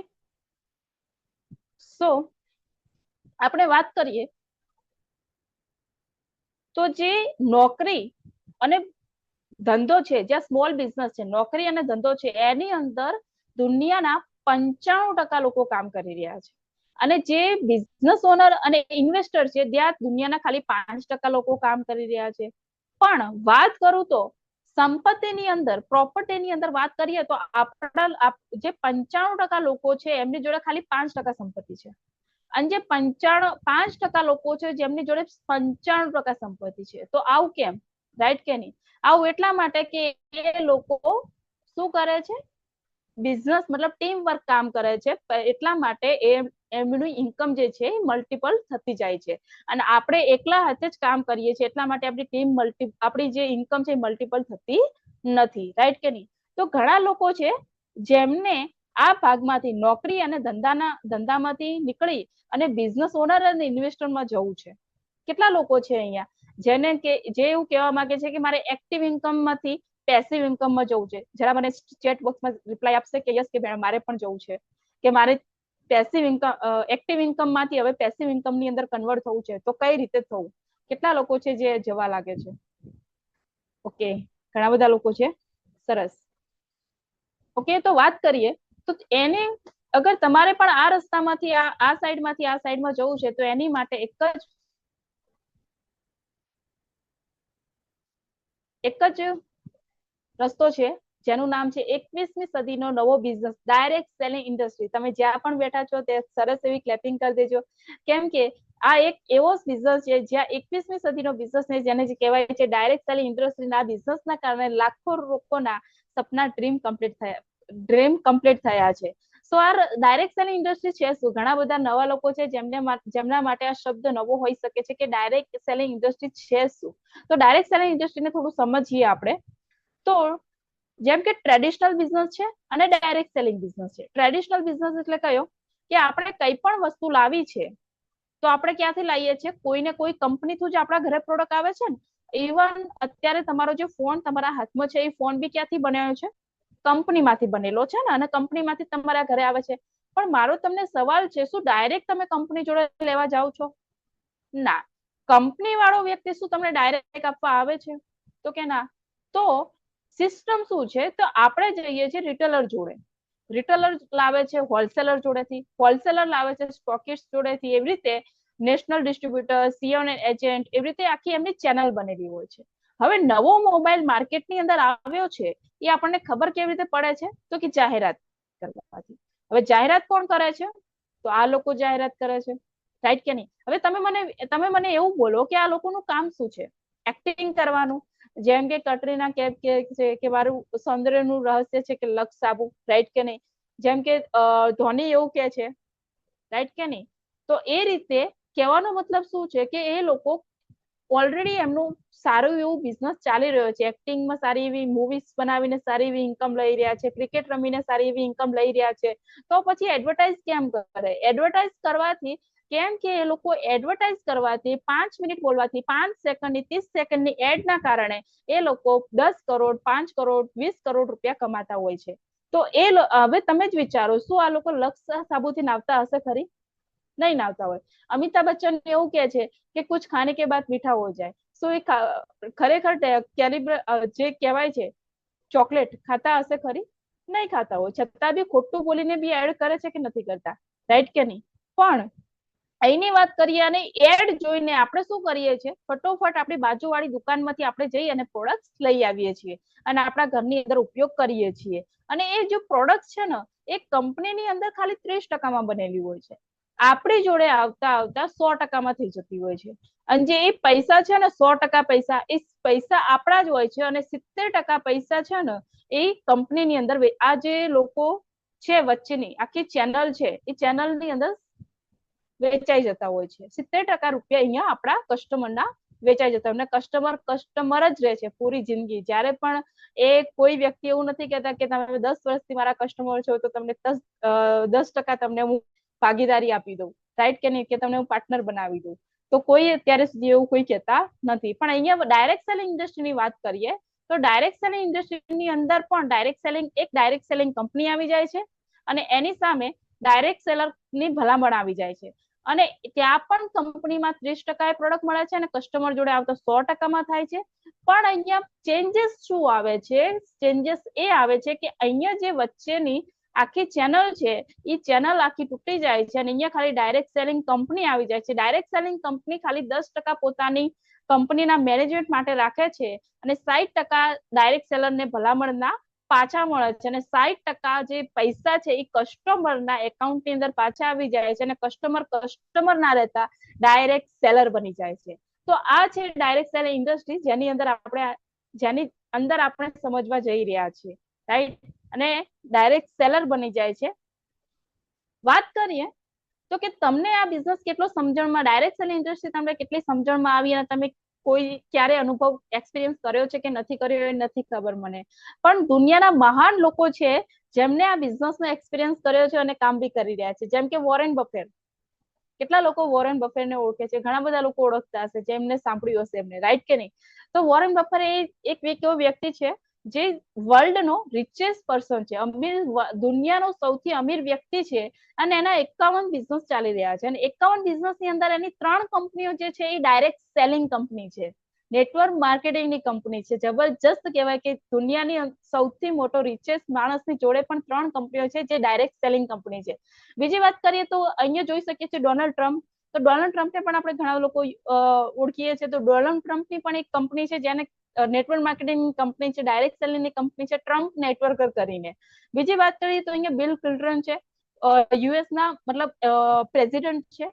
A: સો આપણે વાત કરીએ તો જે નોકરી અને ધંધો છે, જ્યાં સ્મોલ બિઝનેસ છે, નોકરી અને ધંધો છે, એની અંદર દુનિયાના 95% લોકો કામ કરી રહ્યા છે. અને જે બિઝનેસ ઓનર અને ઇન્વેસ્ટર છે ત્યાં દુનિયાના ખાલી 5% લોકો કામ કરી રહ્યા છે. પણ વાત કરું તો સંપત્તિની અંદર, પ્રોપર્ટીની અંદર વાત કરીએ તો આપણા જે 95% લોકો છે એમની જોડે ખાલી 5% સંપત્તિ છે. અને જે 5% લોકો છે જેમની જોડે 95% સંપત્તિ છે. તો આવું કેમ, રાઈટ કે નહીં? આવું એટલા માટે કે એ લોકો શું કરે છે? બિઝનેસ મતલબ ટીમ વર્ક કામ કરે છે, એટલા માટે એમનું ઇન્કમ જે છે મલ્ટિપલ થતી જાય છે. અને આપણે એકલા હાથે જ કામ કરીએ છીએ એટલા માટે આપણી જે ઇન્કમ છે મલ્ટિપલ થતી નથી, રાઈટ કે નહીં? તો ઘણા લોકો છે જેમને આ ભાગમાંથી નોકરી અને ધંધામાંથી નીકળી અને બિઝનેસ ઓનર અને ઇન્વેસ્ટરમાં જવું છે. કેટલા લોકો છે અહીંયા જેને જે એવું કહેવા માંગે છે કે મારે એક્ટિવ ઇન્કમમાંથી પેસિવ ઇન્કમમાં જવું છે. જરા મને ચેટ બોક્સમાં રિપ્લાય આપશે કે યસ કે મારે પણ જવું છે, કે મારે પેસિવ ઇન્કમ એક્ટિવ ઇન્કમમાંથી હવે પેસિવ ઇન્કમની અંદર કન્વર્ટ થવું છે, તો કઈ રીતે થવું? કેટલા લોકો છે જે જવા લાગે છે? ઓકે, ઘણા બધા લોકો છે, સરસ. ઓકે, તો વાત કરીએ તો એને અગર તમારે પણ આ રસ્તામાંથી આ સાઈડમાંથી આ સાઈડમાં જવું છે તો એની માટે એક જ રસ્તો છે જેનું નામ છે 21મી સદીનો નવો બિઝનેસ, ડાયરેક્ટ સેલિંગ ઇન્ડસ્ટ્રી. તમે જ્યાં પણ બેઠા છો તે સરસ એવી ક્લેપિંગ કરી દેજો, કેમ કે આ એક એવો બિઝનેસ છે જ્યાં 21મી સદીનો બિઝનેસ છે જેને કહેવાય છે ડાયરેક્ટ સેલિંગ ઇન્ડસ્ટ્રીના બિઝનેસના કારણે લાખો લોકોના સપના ડ્રીમ કમ્પ્લીટ થયા છે. સો આ ડાયરેક્ટ સેલિંગ ઇન્ડસ્ટ્રી છે શું? ઘણા બધા નવા લોકો છે જેમના માટે આ શબ્દ નવો હોઈ શકે છે કે ડાયરેક્ટ સેલિંગ ઇન્ડસ્ટ્રી છે શું. તો ડાયરેક્ટ સેલિંગ ઇન્ડસ્ટ્રીને થોડું સમજીએ આપણે. તો જેમ કે ટ્રેડિશનલ બિઝનેસ છે અને ડાયરેક્ટ સેલિંગ બિઝનેસ છે. ટ્રેડિશનલ બિઝનેસ એટલે કયો કે આપણે કઈ પણ વસ્તુ લાવી છે તો આપણે ક્યાંથી લાવીએ છીએ? કોઈને કોઈ કંપની થ્રુ જ આપણા ઘરે પ્રોડક્ટ આવે છે ને. ઇવન અત્યારે તમારો જે ફોન તમારા હાથમાં છે એ ફોન બી ક્યાંથી બનાવ્યો છે? કંપનીમાંથી બનેલો છે ને, અને કંપનીમાંથી તમારા ઘરે આવે છે. પણ મારો તમને સવાલ છે, શું ડાયરેક્ટ તમે કંપની જોડે લેવા જાઓ છો? ના. કંપની વાળો વ્યક્તિ શું તમને ડાયરેક્ટ આપવા આવે છે? તો કે ના. તો સિસ્ટમ શું છે? તો આપણે જઈએ છીએ રિટેલર જોડે. રિટેલર લાવે છે હોલસેલર જોડેથી, હોલસેલર લાવે છે સ્ટોકિસ્ટ જોડેથી. એવી રીતે નેશનલ ડિસ્ટ્રીબ્યુટર, સીઓન એજન્ટ, એવી રીતે આખી એમની ચેનલ બનેલી હોય છે. હવે નવો મોબાઈલ માર્કેટની અંદર આવ્યો છે એ આપણને ખબર કેવી રીતે પડે છે? તો કે જાહેરાત કરવાથી. હવે જાહેરાત કોણ કરે છે? તો આ લોકો જાહેરાત કરે છે, રાઈટ કે નહીં? હવે તમે મને એવું બોલો કે આ લોકોનું કામ શું છે? એક્ટિંગ કરવાનું. જેમ કે કટરીના કૈફ છે કે મારું સૌંદર્યનું રહસ્ય છે કે લક્સ સાબુ, રાઈટ કે નહીં? જેમ કે ધોની એવું કે છે, રાઈટ કે નહીં? તો એ રીતે કહેવાનો મતલબ શું છે કે એ લોકો ઓલરેડી એમનું સારું એવું બિઝનેસ ચાલી રહ્યો છે. એક્ટિંગમાં સારી એવી મૂવીઝ બનાવીને સારી એવી ઇન્કમ લઈ રહ્યા છે, ક્રિકેટ રમીને સારી એવી ઇન્કમ લઈ રહ્યા છે. તો પછી એડવર્ટાઇઝ કેમ કરે? એડવર્ટાઇઝ કરવાથી કેમ કે એ લોકો એડવર્ટાઇઝ કરવાથી 5 મિનિટ બોલવાથી 5 સેકન્ડની 30 સેકન્ડની એડના કારણે એ લોકો 10 કરોડ 5 કરોડ 20 કરોડ રૂપિયા કમાતા હોય છે. તો હવે તમે જ વિચારો, શું આ લોકો લક્સ સાબુથી નાવતા હશે ખરી? નહીં નાવતા હોય. અમિતાભ બચ્ચન એવું કે છે કે કુછ ખાને કે બાદ મીઠા હો જાય. શું એ ખરેખર જે કહેવાય છે ચોકલેટ ખાતા હશે ખરી? નહીં ખાતા હોય. છતાં બી ખોટું બોલીને બી એડ કરે છે કે નથી કરતા? રાઈટ કે નહીં? પણ અહીંની વાત કરીએ અને એડ જોઈને આપણે શું કરીએ છીએ? ફટોફટ આપણી બાજુવાળી દુકાનમાંથી આપણે જઈ અને પ્રોડક્ટ લઈ આવીએ છીએ અને આપણા ઘરની અંદર ઉપયોગ કરીએ છીએ. અને એ જે પ્રોડક્ટ છે ને એ કંપનીની અંદર ખાલી 30% બનેલી હોય છે. આપણી જોડે આવતા 100% થઈ જતી હોય છે. અને જે એ પૈસા છે ને 100% પૈસા, એ પૈસા આપણા જ હોય છે અને 70% પૈસા છે ને એ કંપનીની અંદર આ જે લોકો છે વચ્ચેની આખી ચેનલ છે એ ચેનલની અંદર વેચાઈ જતા હોય છે. 70% રૂપિયા અહીંયા આપણા કસ્ટમરના વેચાઈ જતા હોય. કસ્ટમર જ રહે છે પૂરી જિંદગી. જ્યારે પણ એ કોઈ વ્યક્તિ એવું નથી કહેતા કે તમે 10 વર્ષથી મારા કસ્ટમર છો તો તમને 10% તમને હું ભાગીદારી આપી દઉં, રાઈટ કે નહીં? કે તમને હું પાર્ટનર બનાવી દઉં. તો કોઈ અત્યારે સુધી એવું કોઈ કહેતા નથી. પણ અહીંયા ડાયરેક્ટ સેલિંગ ઇન્ડસ્ટ્રીની વાત કરીએ તો ડાયરેક્ટ સેલિંગ ઇન્ડસ્ટ્રીની અંદર પણ ડાયરેક્ટ સેલિંગ કંપની આવી જાય છે અને એની સામે ડાયરેક્ટ સેલરની ભલામણ આવી જાય છે. અને ત્યાં પણ કંપનીમાં 30% પ્રોડક્ટ મળે છે અને કસ્ટમર જોડે આવતા 100%માં થાય છે. પણ અહીંયા ચેન્જીસ શું આવે છે? ચેન્જીસ એ આવે છે કે અહીંયા જે વચ્ચેની આખી ચેનલ છે એ ચેનલ આખી તૂટી જાય છે અને અહીંયા ખાલી ડાયરેક્ટ સેલિંગ કંપની આવી જાય છે. ડાયરેક્ટ સેલિંગ કંપની ખાલી 10% પોતાની કંપનીના મેનેજમેન્ટ માટે રાખે છે અને 60% ડાયરેક્ટ સેલરને ભલામણના પાછા મળે છે અને 60% જે પૈસા છે એ કસ્ટમરના એકાઉન્ટની અંદર પાછા આવી જાય છે અને કસ્ટમર ના રહેતા ડાયરેક્ટ સેલર બની જાય છે. તો આ છે ડાયરેક્ટ સેલિંગ ઇન્ડસ્ટ્રી જેની અંદર આપણે સમજવા જઈ રહ્યા છીએ, રાઈટ? અને ડાયરેક્ટ સેલર બની જાય છે. વાત કરીએ તો કે તમને આ બિઝનેસ કેટલો સમજણમાં, ડાયરેક્ટ સેલિંગ ઇન્ડસ્ટ્રી તમને કેટલી સમજણમાં આવી અને તમે કોઈ ક્યારે અનુભવ એક્સપિરિયન્સ કર્યો છે કે નથી કર્યો એ નથી ખબર મને, પણ દુનિયાના મહાન લોકો છે જેમને આ બિઝનેસનો એક્સપિરિયન્સ કર્યો છે અને કામ બી કરી રહ્યા છે. જેમ કે વોરેન બફેટ, કેટલા લોકો વોરેન બફેટને ઓળખે છે? ઘણા બધા લોકો ઓળખતા હશે જેમને સાંભળ્યું હશે એમને, રાઈટ કે નહીં? તો વોરેન બફેટ એ એક એવો વ્યક્તિ છે જે વર્લ્ડનો રિચેસ્ટ પર્સન છે, દુનિયાનો સૌથી અમીર વ્યક્તિ છે અને એના 51 બિઝનેસ ચાલી રહ્યા છે. અને 51 બિઝનેસની અંદર એની 3 કંપનીઓ જે છે એ ડાયરેક્ટ સેલિંગ કંપની છે, નેટવર્ક માર્કેટિંગની કંપની છે. જબરજસ્ત કહેવાય કે દુનિયાની સૌથી મોટો રિચેસ્ટ માણસની જોડે પણ 3 કંપનીઓ છે જે ડાયરેક્ટ સેલિંગ કંપની છે. બીજી વાત કરીએ તો અહીંયા જોઈ શકીએ છીએ ડોનાલ્ડ ટ્રમ્પ. તો ડોનાલ્ડ ટ્રમ્પને પણ આપણે ઘણા લોકો ઓળખીએ છીએ. તો ડોનાલ્ડ ટ્રમ્પની પણ એક કંપની છે જેને નેટવર્ક માર્કેટિંગ કંપની છે, ડાયરેક્ટ સેલિંગની કંપની છે, ટ્રમ્પ નેટવર્કર કરીને. બીજી વાત કરીએ તો અહીંયા બિલ ક્લિન્ટન છે, યુએસ ના મતલબ પ્રેસિડેન્ટ છે.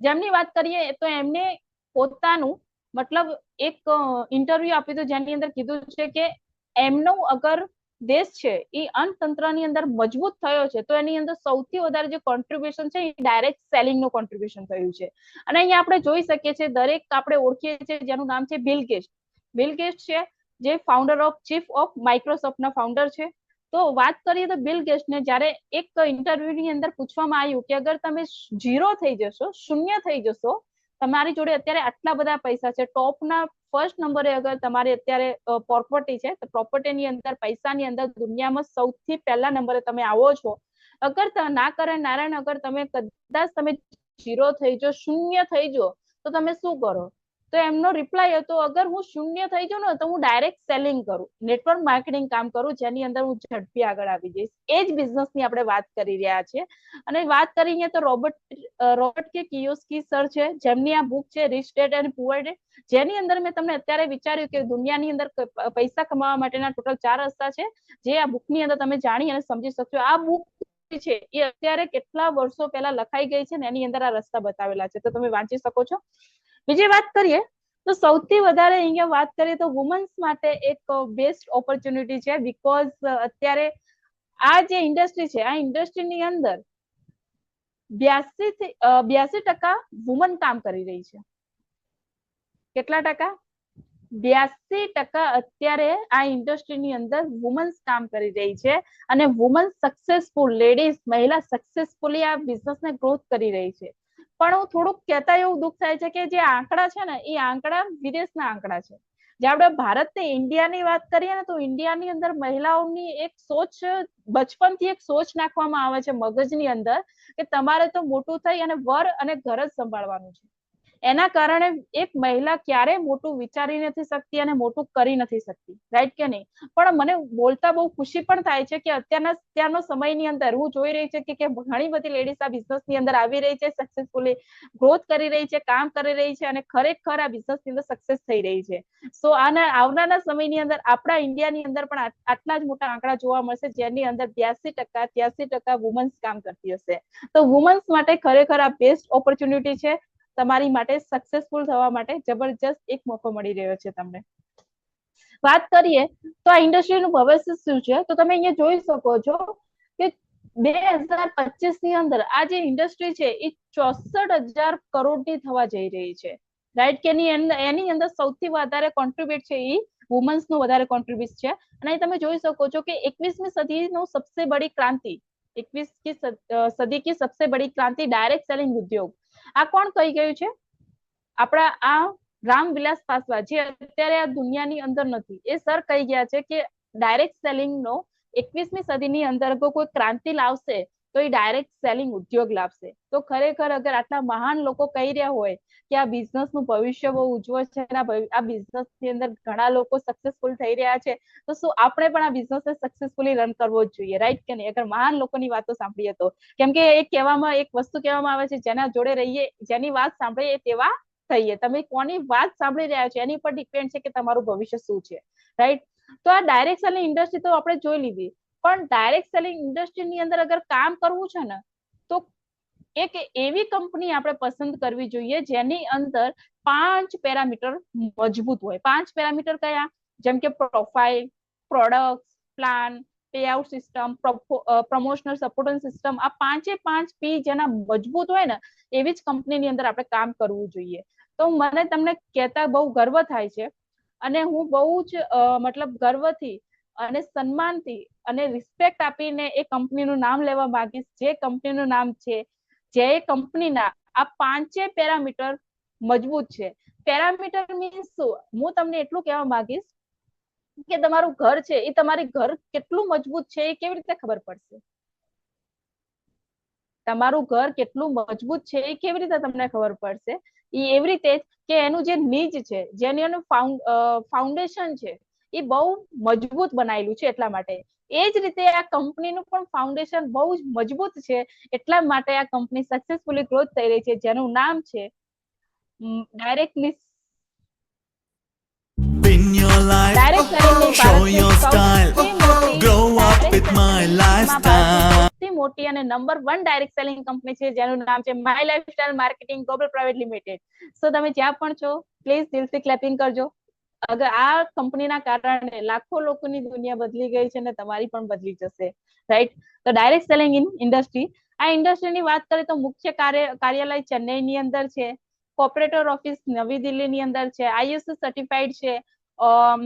A: જેમની વાત કરીએ તો એમને પોતાનું મતલબ એક ઇન્ટરવ્યુ આપ્યું હતું જેની અંદર કીધું છે કે એમનો અગર દેશ છે એ અર્થતંત્રની અંદર મજબૂત થયો છે તો એની અંદર સૌથી વધારે જે કોન્ટ્રીબ્યુશન છે એ ડાયરેક્ટ સેલિંગનું કોન્ટ્રીબ્યુશન થયું છે. અને અહીંયા આપણે જોઈ શકીએ છીએ દરેક આપણે ઓળખીએ છીએ જેનું નામ છે બિલ ગેટ્સ. બિલ ગેટ્સ છે જે ફાઉન્ડર ઓફ ચીફ ઓફ માઇક્રોસોફ્ટના ફાઉન્ડર છે. તો વાત કરીએ તો બિલ ગેટ્સને જ્યારે એક ઇન્ટરવ્યુની અંદર પૂછવામાં આવ્યું કે અગર તમે ઝીરો થઈ જશો, શૂન્ય થઈ જશો, તમારી જોડે અત્યારે આટલા બધા પૈસા છે, ટોપના ફર્સ્ટ નંબરે અગર તમારી અત્યારે પ્રોપર્ટી છે, તો પ્રોપર્ટીની અંદર પૈસાની અંદર દુનિયામાં સૌથી પહેલા નંબરે તમે આવો છો, અગર ના કરે નારાયણ અગર તમે કદાચ તમે ઝીરો થઈ જો, શૂન્ય થઈ જો, તો તમે શું કરો? તો એમનો રિપ્લાય હતો અગર હું શૂન્ય થઈ જાઉં ને તો હું ડાયરેક્ટ સેલિંગ કરું, નેટવર્ક માર્કેટિંગ કામ કરું, જેની અંદર હું ઝડપી આગળ આવી જઈશ. એ જ બિઝનેસની આપણે વાત કરી રહ્યા છીએ. અને વાત કરીએ તો રોબર્ટ કે કિયોસ્કી સર છે જેમની આ બુક છે rich dad and poor dad, જેની અંદર મેં તમને અત્યારે વિચાર્યું કે દુનિયાની અંદર પૈસા કમાવા માટેના ટોટલ 4 રસ્તા છે જે આ બુકની અંદર તમે જાણી અને સમજી શકશો. આ બુક છે એ અત્યારે કેટલા વર્ષો પહેલા લખાઈ ગઈ છે ને એની અંદર આ રસ્તા બતાવેલા છે, તો તમે વાંચી શકો છો. બીજી વાત કરીએ તો સૌથી વધારે અહીંયા વાત કરીએ તો વુમન્સ માટે એક બેસ્ટ ઓપોર્ચ્યુનિટી છે, બીકોઝ અત્યારે આ જે ઇન્ડસ્ટ્રી છે આ ઇન્ડસ્ટ્રીની અંદર 82% વુમન કામ કરી રહી છે. કેટલા ટકા? 82% અત્યારે આ ઇન્ડસ્ટ્રીની અંદર વુમન્સ કામ કરી રહી છે અને વુમન સક્સેસફુલ લેડીઝ, મહિલા સક્સેસફુલી આ બિઝનેસને ગ્રોથ કરી રહી છે. પણ હું થોડુંક કહેતા એવું દુઃખ થાય છે કે જે આંકડા છે ને એ આંકડા વિદેશના આંકડા છે. જે આપણે ભારત ને ઇન્ડિયાની વાત કરીએ ને તો ઇન્ડિયાની અંદર મહિલાઓની એક સોચ બચપનથી એક સોચ નાખવામાં આવે છે મગજની અંદર કે તમારે તો મોટું થઈ અને વર અને ઘર જ સંભાળવાનું છે. એના કારણે એક મહિલા ક્યારે મોટું વિચારી નથી શકતી અને મોટું કરી નથી શકતી, રાઈટ કે નહીં? પણ મને બોલતા બહુ ખુશી પણ થાય છે કે અત્યારનો સમયની અંદર હું જોઈ રહી છે કે ઘણી બધી લેડીઝ આ બિઝનેસની અંદર આવી રહી છે, સક્સેસફુલી ગ્રોથ કરી રહી છે, કામ કરી રહી છે અને ખરેખર આ બિઝનેસની અંદર સક્સેસ થઈ રહી છે. સો આવનારા સમયની અંદર આપણા ઇન્ડિયાની અંદર પણ આટલા જ મોટા આંકડા જોવા મળશે જેની અંદર 83% વુમન્સ કામ કરતી હશે. તો વુમન્સ માટે ખરેખર આ બેસ્ટ ઓપોર્ચ્યુનિટી છે, તમારી માટે સક્સેસફુલ થવા માટે જબરજસ્ત એક મોકો મળી રહ્યો છે તમને. વાત કરીએ તો આ ઇન્ડસ્ટ્રીનું ભવિષ્ય શું છે તો તમે અહીંયા જોઈ શકો છો કે 2025 ની અંદર આ જે ઇન્ડસ્ટ્રી છે એ 64,000 કરોડની થવા જઈ રહી છે, રાઈટ કે એની અંદર સૌથી વધારે કોન્ટ્રીબ્યુટ છે એ વુમન્સ નું વધારે કોન્ટ્રીબ્યુટ છે. અને તમે જોઈ શકો છો કે 21મી સદીનો સબસે બડી ક્રાંતિ, 21મી સદી की सबसे बड़ी क्रांति डायरेक्ट सेलिंग उद्योग, આ કોણ કહી ગયું છે? આપણા આ રામવિલાસ પાસવાન, જે અત્યારે આ દુનિયાની અંદર નથી, એ સર કહી ગયા છે કે ડાયરેક્ટ સેલિંગ નો 21મી સદીની અંદર કોઈ ક્રાંતિ લાવશે તો એ ડાયરેક્ટ સેલિંગ ઉદ્યોગ લાવશે. તો ખરેખર અગર આટલા મહાન લોકો કહી રહ્યા હોય કે આ બિઝનેસનું ભવિષ્ય બહુ ઉજ્જવળ છે, આ બિઝનેસની અંદર ઘણા લોકો સક્સેસફુલ થઈ રહ્યા છે, તો શું આપણે પણ આ બિઝનેસને સક્સેસફુલી રન કરવો જ જોઈએ, રાઈટ કે નહીં? અગર મહાન લોકોની વાતો સાંભળીએ તો, કેમ કે એક વસ્તુ કહેવામાં આવે છે, જેના જોડે રહીએ, જેની વાત સાંભળીએ તેવા થઈએ. તમે કોની વાત સાંભળી રહ્યા છો એની પર ડિપેન્ડ છે કે તમારું ભવિષ્ય શું છે, રાઈટ? તો આ ડાયરેક્ટ સેલિંગ ઇન્ડસ્ટ્રી તો આપણે જોઈ લીધી, પણ ડાયરેક્ટ સેલિંગ ઇન્ડસ્ટ્રીની અંદર અગર કામ કરવું છે ને તો એક એવી કંપની આપણે પસંદ કરવી જોઈએ જેની અંદર 5 પેરામીટર મજબૂત હોય. 5 પેરામીટર કયા? જેમ કે profile, product, plan, pay out system, promotional support system, આ 5 પી જેના મજબૂત હોય ને એવી જ કંપનીની અંદર આપણે કામ કરવું જોઈએ. તો મને તમને કહેતા બહુ ગર્વ થાય છે અને હું બહુ જ મતલબ ગર્વથી અને સન્માનથી અને રિસ્પેક્ટ આપીને એ કંપનીનું નામ લેવા માંગીશ, જે કંપનીનું નામ છે, જે કંપનીના આ 5 પેરામીટર મજબૂત છે. પેરામીટર મીન્સ શું? હું તમને એટલું કહેવા માંગીશ કે તમારું ઘર છે એ તમારી ઘર કેટલું મજબૂત છે એ કેવી રીતે ખબર પડશે? તમારું ઘર કેટલું મજબૂત છે એ કેવી રીતે તમને ખબર પડશે? એ એવી રીતે કે એનું જે નીજ છે, જેનું એનું ફાઉન્ડેશન છે એ બહુ મજબૂત બનાવેલું છે એટલા માટે. એ જ રીતે આ કંપનીનું પણ ફાઉન્ડેશન બહુ જ મજબૂત છે એટલા માટે આ કંપની સક્સેસફુલી ગ્રોથ થઈ રહી છે, જેનું નામ છે directly
C: Win your life,
A: direct સેલિંગની
C: show
A: ભારતની
C: your style,
A: સૌથી મોટી
C: grow up
A: direct
C: with my
A: સેલિંગમાં
C: lifestyle.
A: ભારતની સૌથી મોટી અને નંબર 1 ડાયરેક્ટ સેલિંગ કંપની છે, જેનું નામ છે my lifestyle marketing global private limited. So તમે જ્યાં પણ છો પ્લીઝ દિલથી ક્લેપિંગ કરજો. અગર આ કંપનીના કારણે લાખો લોકોની દુનિયા બદલી ગઈ છે અને તમારી પણ બદલી જશે, રાઈટ? તો ડાયરેક્ટ સેલિંગ ઇન ઇન્ડસ્ટ્રી, આ ઇન્ડસ્ટ્રીની વાત કરીએ તો મુખ્ય કાર્યાલય ચેન્નઈની અંદર છે, કોર્પોરેટર ઓફિસ નવી દિલ્હીની અંદર છે, આઈએસઓ સર્ટિફાઈડ છે,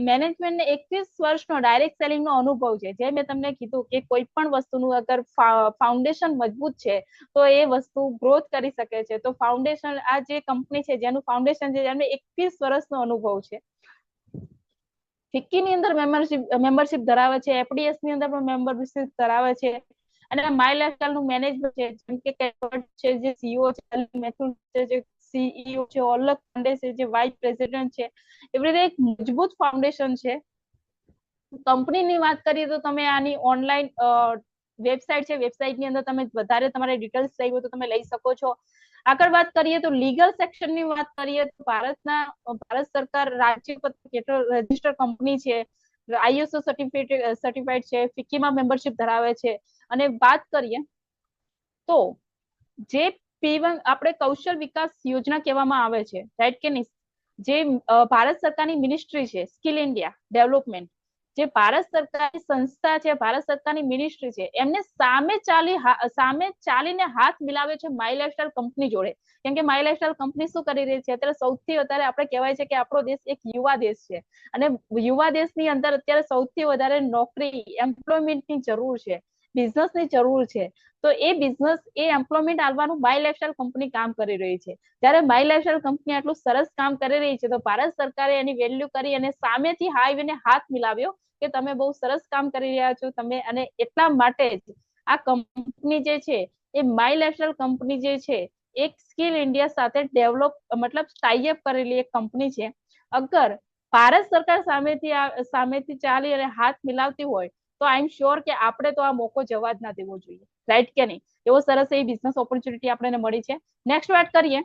A: મેનેજમેન્ટને 21 વર્ષનો ડાયરેક્ટ સેલિંગનો અનુભવ છે. જે મેં તમને કીધું કે કોઈ પણ વસ્તુનું અગર ફાઉન્ડેશન મજબૂત છે તો એ વસ્તુ ગ્રોથ કરી શકે છે. તો ફાઉન્ડેશન, આ જે કંપની છે જેનું ફાઉન્ડેશન છે, જેમને 21 વર્ષનો અનુભવ છે. ફિક્કીની અંદર મેમ્બરશિપ ધરાવે છે, એફડીએસ ની અંદર પણ મેમ્બરશિપ ધરાવે છે અને માય લાઇફસ્ટાઇલ નું મેનેજમેન્ટ છે, જેમ કે કેવર્ટ છે, જે સીઈઓ છે, મેથુલ છે, જે સીઈઓ છે, ઓલક પાંડે છે, જે વાઇસ પ્રેસિડેન્ટ છે. એવી રીતે એક મજબૂત ફાઉન્ડેશન છે. કંપનીની વાત કરીએ તો તમે આની ઓનલાઈન વેબસાઇટ છે, વેબસાઇટની અંદર તમે વધારે તમારે ડિટેલ્સ લઈ હોય તો તમે લઈ શકો છો. આગળ વાત કરીએ તો લીગલ સેક્શનની વાત કરીએ તો ભારત સરકાર રાજ્ય રજિસ્ટર કંપની છે, આઈએસઓ સર્ટિફાઈડ છે, ફિક્કીમાં મેમ્બરશિપ ધરાવે છે. અને વાત કરીએ તો જે P1 આપણે કૌશલ વિકાસ યોજના કહેવામાં આવે છે, રાઈટ કે નહીં? જે ભારત સરકારની મિનિસ્ટ્રી છે, સ્કિલ ઇન્ડિયા ડેવલપમેન્ટ, જે ભારત સરકારની સંસ્થા છે, ભારત સરકારની મિનિસ્ટ્રી છે, એમને સામે ચાલીને હાથ મિલાવે છે માય લાઇફસ્ટાઇલ કંપની જોડે. કેમ કે માય લાઇફસ્ટાઇલ કંપની શું કરી રહી છે? અત્યારે સૌથી વધારે આપણે કહેવાય છે કે આપણો દેશ એક યુવા દેશ છે અને યુવા દેશની અંદર અત્યારે સૌથી વધારે નોકરી, એમ્પ્લોયમેન્ટની જરૂર છે, બિઝનેસની જરૂર છે. તો એ બિઝનેસ, એ એમ્પ્લોયમેન્ટ આવવાનું માય લાઇફસ્ટાઇલ કંપની કામ કરી રહી છે. જ્યારે માય લાઇફસ્ટાઇલ કંપની આટલું સરસ કામ કરી રહી છે તો ભારત સરકારે એની વેલ્યુ કરી અને સામેથી હાથ મિલાવ્યો કે તમે બહુ સરસ કામ કરી રહ્યા છો તમે. અને એટલા માટે જ આ કંપની જે છે એ માય લાઇફસ્ટાઇલ કંપની જે છે એક સ્કિલ ઇન્ડિયા સાથે મતલબ ટાઈઅપ કરેલી એક કંપની છે. અગર ભારત સરકાર સામેથી ચાલી અને હાથ મિલાવતી હોય તો આઈ એમ શ્યોર કે આપણે તો આ મોકો જવા જ ના દેવો જોઈએ, રાઈટ કે નહીં? એવો સરસ એ બિઝનેસ ઓપોર્ચ્યુનિટી આપણને મળી છે. નેક્સ્ટ વાત કરીએ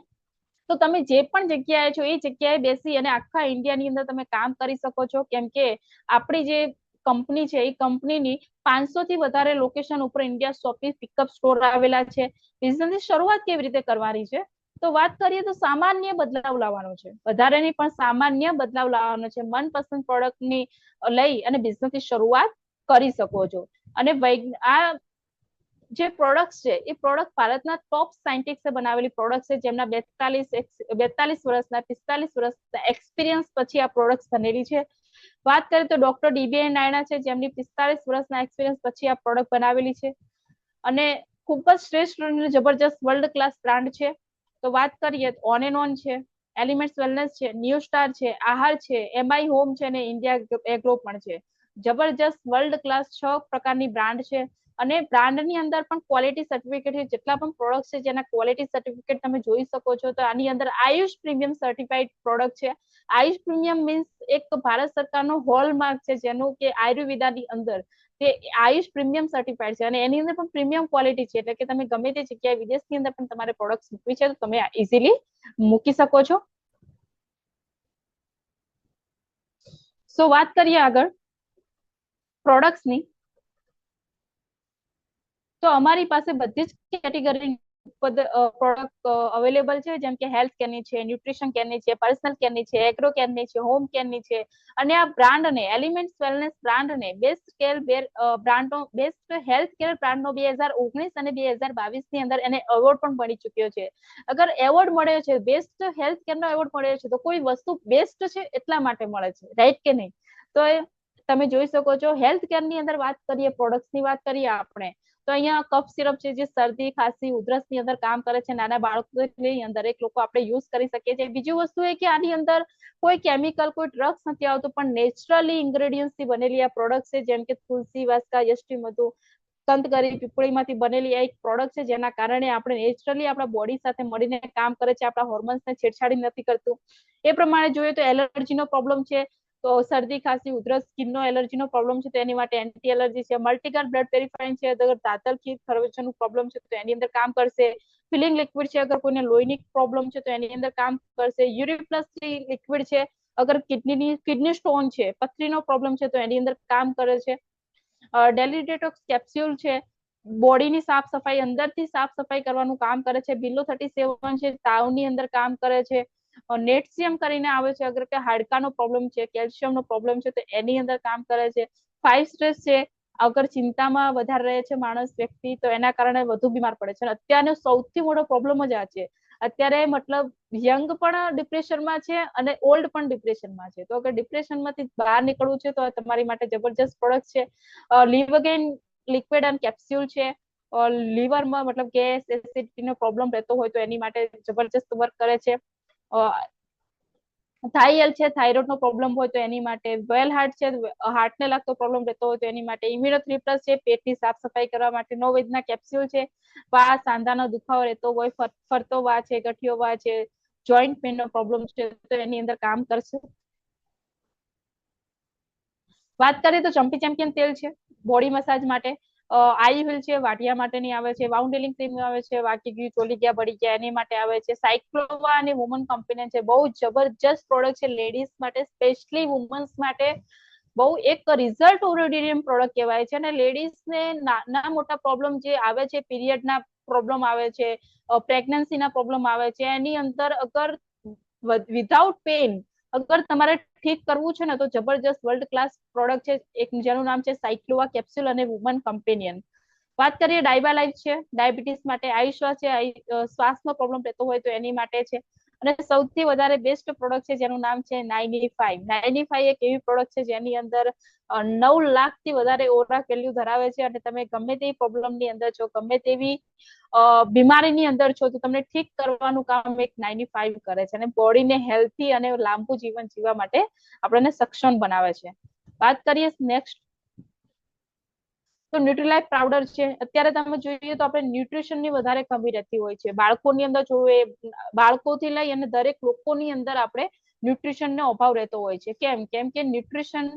A: તો તમે જે પણ જગ્યાએ છો એ જગ્યાએ બેસી અને આખા ઇન્ડિયાની અંદર તમે કામ કરી શકો છો. કેમ કે આપણી જે કંપની છે એ કંપનીની 500 થી વધારે લોકેશન ઉપર ઇન્ડિયા શોપિંગ પિકઅપ સ્ટોર આવેલા છે. બિઝનેસની શરૂઆત કેવી રીતે કરવાની છે? તો વાત કરીએ તો સામાન્ય બદલાવ લાવવાનો છે, વધારે નહીં પણ સામાન્ય બદલાવ લાવવાનો છે. મનપસંદ પ્રોડક્ટની લઈ અને બિઝનેસની શરૂઆત કરી શકો છો. અને આ જે પ્રોડક્ટ છે એ પ્રોડક્ટ ભારતના ટોપ સાયન્ટિસ્ટે બનાવેલી પ્રોડક્ટ છે, જેમના 42 વર્ષના 45 વર્ષના એક્સપિરિયન્સ પછી આ પ્રોડક્ટ બનેલી છે. વાત કરીએ તો ડોક્ટર ડીબીએ નાયણા છે, જેમની 45 વર્ષના એક્સપિરિયન્સ પછી આ પ્રોડક્ટ બનાવેલી છે અને ખૂબ જ શ્રેષ્ઠ અને જબરજસ્ત વર્લ્ડ ક્લાસ બ્રાન્ડ છે. તો વાત કરીએ ઓન એન્ડ ઓન છે, એલિમેન્ટ્સ વેલનેસ છે, ન્યૂ સ્ટાર છે, આહાર છે, એમઆઈ હોમ છે અને ઇન્ડિયા એગ્રો પણ છે. જબરજસ્ત વર્લ્ડ ક્લાસ 6 પ્રકારની બ્રાન્ડ છે અને બ્રાન્ડની અંદર પણ ક્વોલિટી સર્ટિફિકેટ છે. જેટલા પણ પ્રોડક્ટ છે જેના ક્વોલિટી સર્ટિફિકેટ તમે જોઈ શકો છો. તો આની અંદર આયુષ પ્રીમિયમ સર્ટિફાઈડ પ્રોડક્ટ છે. આયુષ પ્રીમિયમ મીન્સ એક ભારત સરકારનો હોલમાર્ક છે, જેનું કે આયુર્વેદાની અંદર તે આયુષ પ્રીમિયમ સર્ટિફાઈડ છે અને એની અંદર પણ પ્રીમિયમ ક્વોલિટી છે. એટલે કે તમે ગમે તે જગ્યાએ વિદેશની અંદર પણ તમારે પ્રોડક્ટ મૂકવી છે તો તમે ઇઝીલી મૂકી શકો છો. સો વાત કરીએ આગળ પ્રોડક્ટ્સની, તો અમારી પાસે બધી જ કેટેગરી પ્રોડક્ટ અવેલેબલ છે, જેમ કે હેલ્થ કેરની છે, ન્યુટ્રિશન કેરની છે, પર્સનલ કેરની છે, એગ્રો કેરની છે, હોમ કેરની છે. અને આ બ્રાન્ડને એલિમેન્ટ્સ વેલનેસ બ્રાન્ડને બેસ્ટ કેર બ્રાન્ડનો બેસ્ટ હેલ્થ કેર બ્રાન્ડનો 2019 અને 2022 ની અંદર એને એવોર્ડ પણ મળી ચુક્યો છે. અગર એવોર્ડ મળ્યો છે, બેસ્ટ હેલ્થ કેરનો એવોર્ડ મળ્યો છે, તો કોઈ વસ્તુ બેસ્ટ છે એટલા માટે મળે છે, રાઈટ કે નહીં? તો તમે જોઈ શકો છો હેલ્થ કેરની અંદર વાત કરીએ, પ્રોડક્ટ્સની વાત કરીએ આપણે, તો અહીંયા કફ સિરપ છે, જે શરદી ખાંસી ઉધરસ ની અંદર કામ કરે છે, નાના બાળકોની અંદર એક લોકો આપણે યુઝ કરી શકીએ છીએ. બીજી વસ્તુ એ કે આની અંદર કોઈ કેમિકલ કોઈ ડ્રગ્સ નથી આવતું, પણ નેચરલી ઇન્ગ્રેડિયન્ટ્સ થી બનેલી આ પ્રોડક્ટ છે, જેમ કે તુલસી વાસ્કા યષ્ટી મધુ કંદકરી પીપળીમાંથી બનેલી આ એક પ્રોડક્ટ છે, જેના કારણે આપણે નેચરલી આપણા બોડી સાથે મળીને કામ કરે છે, આપણા હોર્મોન્સને છેડછાડી નથી કરતું. એ પ્રમાણે જોઈએ તો એલર્જીનો પ્રોબ્લેમ છે, તો શરદી ખાંસી ઉધરસ સ્કિનનો એલર્જીનો પ્રોબ્લેમ છે, તો એની માટે એન્ટી એલર્જી છે. મલ્ટીગર બ્લડ પ્યુરિફાઈંગ છે, અગર દાતર ખીર ખરવચવાનું પ્રોબ્લેમ છે તો એની અંદર કામ કરશે. ફિલિંગ લિક્વિડ છે, અગર કોઈને લોહીની પ્રોબ્લેમ છે તો એની અંદર કામ કરશે. યુરિક પ્લસ લિક્વિડ છે, અગર કિડની સ્ટોન છે, પથરીનો પ્રોબ્લેમ છે તો એની અંદર કામ કરે છે. ડેલી ડિટોક્સ કેપ્સ્યુલ છે, બોડીની સાફ સફાઈ અંદરથી સાફ સફાઈ કરવાનું કામ કરે છે. બિલો 37 છે, તાવની અંદર કામ કરે છે. નેટસિયમ કરીને આવે છે, અગર કે હાડકાનો પ્રોબ્લેમ છે, કેલ્શિયમનો પ્રોબ્લેમ છે તો એની અંદર કામ કરે છે. 5 સ્ટ્રેસ છે, અગર ચિંતામાં વધારે રહે છે માણસ વ્યક્તિ તો એના કારણે વધુ બીમાર પડે છે. અત્યારનો સૌથી મોટો પ્રોબ્લેમ જ આ છે. અત્યારે મતલબ યંગ પણ ડિપ્રેશનમાં છે અને ઓલ્ડ પણ ડિપ્રેશનમાં છે. તો અગર ડિપ્રેશનમાંથી બહાર નીકળવું છે તો તમારી માટે જબરજસ્ત પ્રોડક્ટ છે. લિવગેન લિક્વિડ એન્ડ કેપ્સ્યુલ છે. લીવરમાં મતલબ ગેસ એસિડિટીનો પ્રોબ્લેમ રહેતો હોય તો એની માટે જબરજસ્ત વર્ક કરે છે. થાઇએલ છે, થાઇરોઇડનો પ્રોબ્લેમ હોય તો એની માટે. વેલ હાર્ટ છે, હાર્ટને લાગતો પ્રોબ્લેમ રહેતો હોય તો એની માટે. ઇમ્યુનો 3+ છે, પેટની સાફ સફાઈ કરવા માટે. નો વેજના કેપ્સ્યુલ છે, વા સાંધાનો દુખાવો રહેતો હોય, ફરતો વા છે, ગઠિયો વા છે, જોઈન્ટ પેનનો પ્રોબ્લેમ છે તો એની અંદર કામ કરશે. વાત કરીએ તો ચંપી ચેમ્પિયન તેલ છે, બોડી મસાજ માટે. આઈ વ્હીલ છે, વાટિયા માટેની આવે છે. વાઉન્ડ હીલિંગ ક્રીમ આવે છે, વાકી ગયું ચોલી ગયા બળી ગયા એની માટે આવે છે. સાયક્લોવા અને વુમન કંપની છે, બહુ જબરજસ્ત પ્રોડક્ટ છે લેડીઝ માટે, સ્પેશિયલી વુમન્સ માટે. બહુ એક રિઝલ્ટ ઓરિજિનલ પ્રોડક્ટ કહેવાય છે. અને લેડીઝને નાના મોટા પ્રોબ્લેમ જે આવે છે, પીરિયડના પ્રોબ્લેમ આવે છે, પ્રેગ્નન્સીના પ્રોબ્લેમ આવે છે, એની અંદર અગર વિધાઉટ પેઇન અગર તમારે ઠીક કરવું છે ને તો જબરજસ્ત વર્લ્ડ ક્લાસ પ્રોડક્ટ છે, એક જેનું નામ છે સાયક્લોવા કેપ્સ્યુલ અને વુમન કમ્પેનિયન. વાત કરીએ ડાયબા લાઈફ છે, ડાયાબિટીસ માટે. આયુશ્વા છે, શ્વાસનો પ્રોબ્લેમ રહેતો હોય તો એની માટે છે. અને સૌથી વધારે બેસ્ટ પ્રોડક્ટ છે જેનું નામ છે 95. 95 એક એવી પ્રોડક્ટ છે જેની અંદર 9 લાખથી વધારે ઓરા વેલ્યુ ધરાવે છે. અને તમે ગમે તેવી પ્રોબ્લેમની અંદર છો, ગમે તેવી બીમારીની અંદર છો, તો તમને ઠીક કરવાનું કામ એક 95 કરે છે. અને બોડીને હેલ્થી અને લાંબુ જીવન જીવવા માટે આપણને સક્ષમ બનાવે છે. વાત કરીએ નેક્સ્ટ તો ન્યુટ્રીલાઇફ પાવડર છે. અત્યારે તમે જોઈએ તો આપણે ન્યુટ્રિશનની વધારે કમી રહેતી હોય છે. બાળકોની અંદર જોઈએ, બાળકોથી લઈ અને દરેક લોકોની અંદર આપણે ન્યુટ્રિશનનો અભાવ રહેતો હોય છે. કેમ કે ન્યુટ્રિશન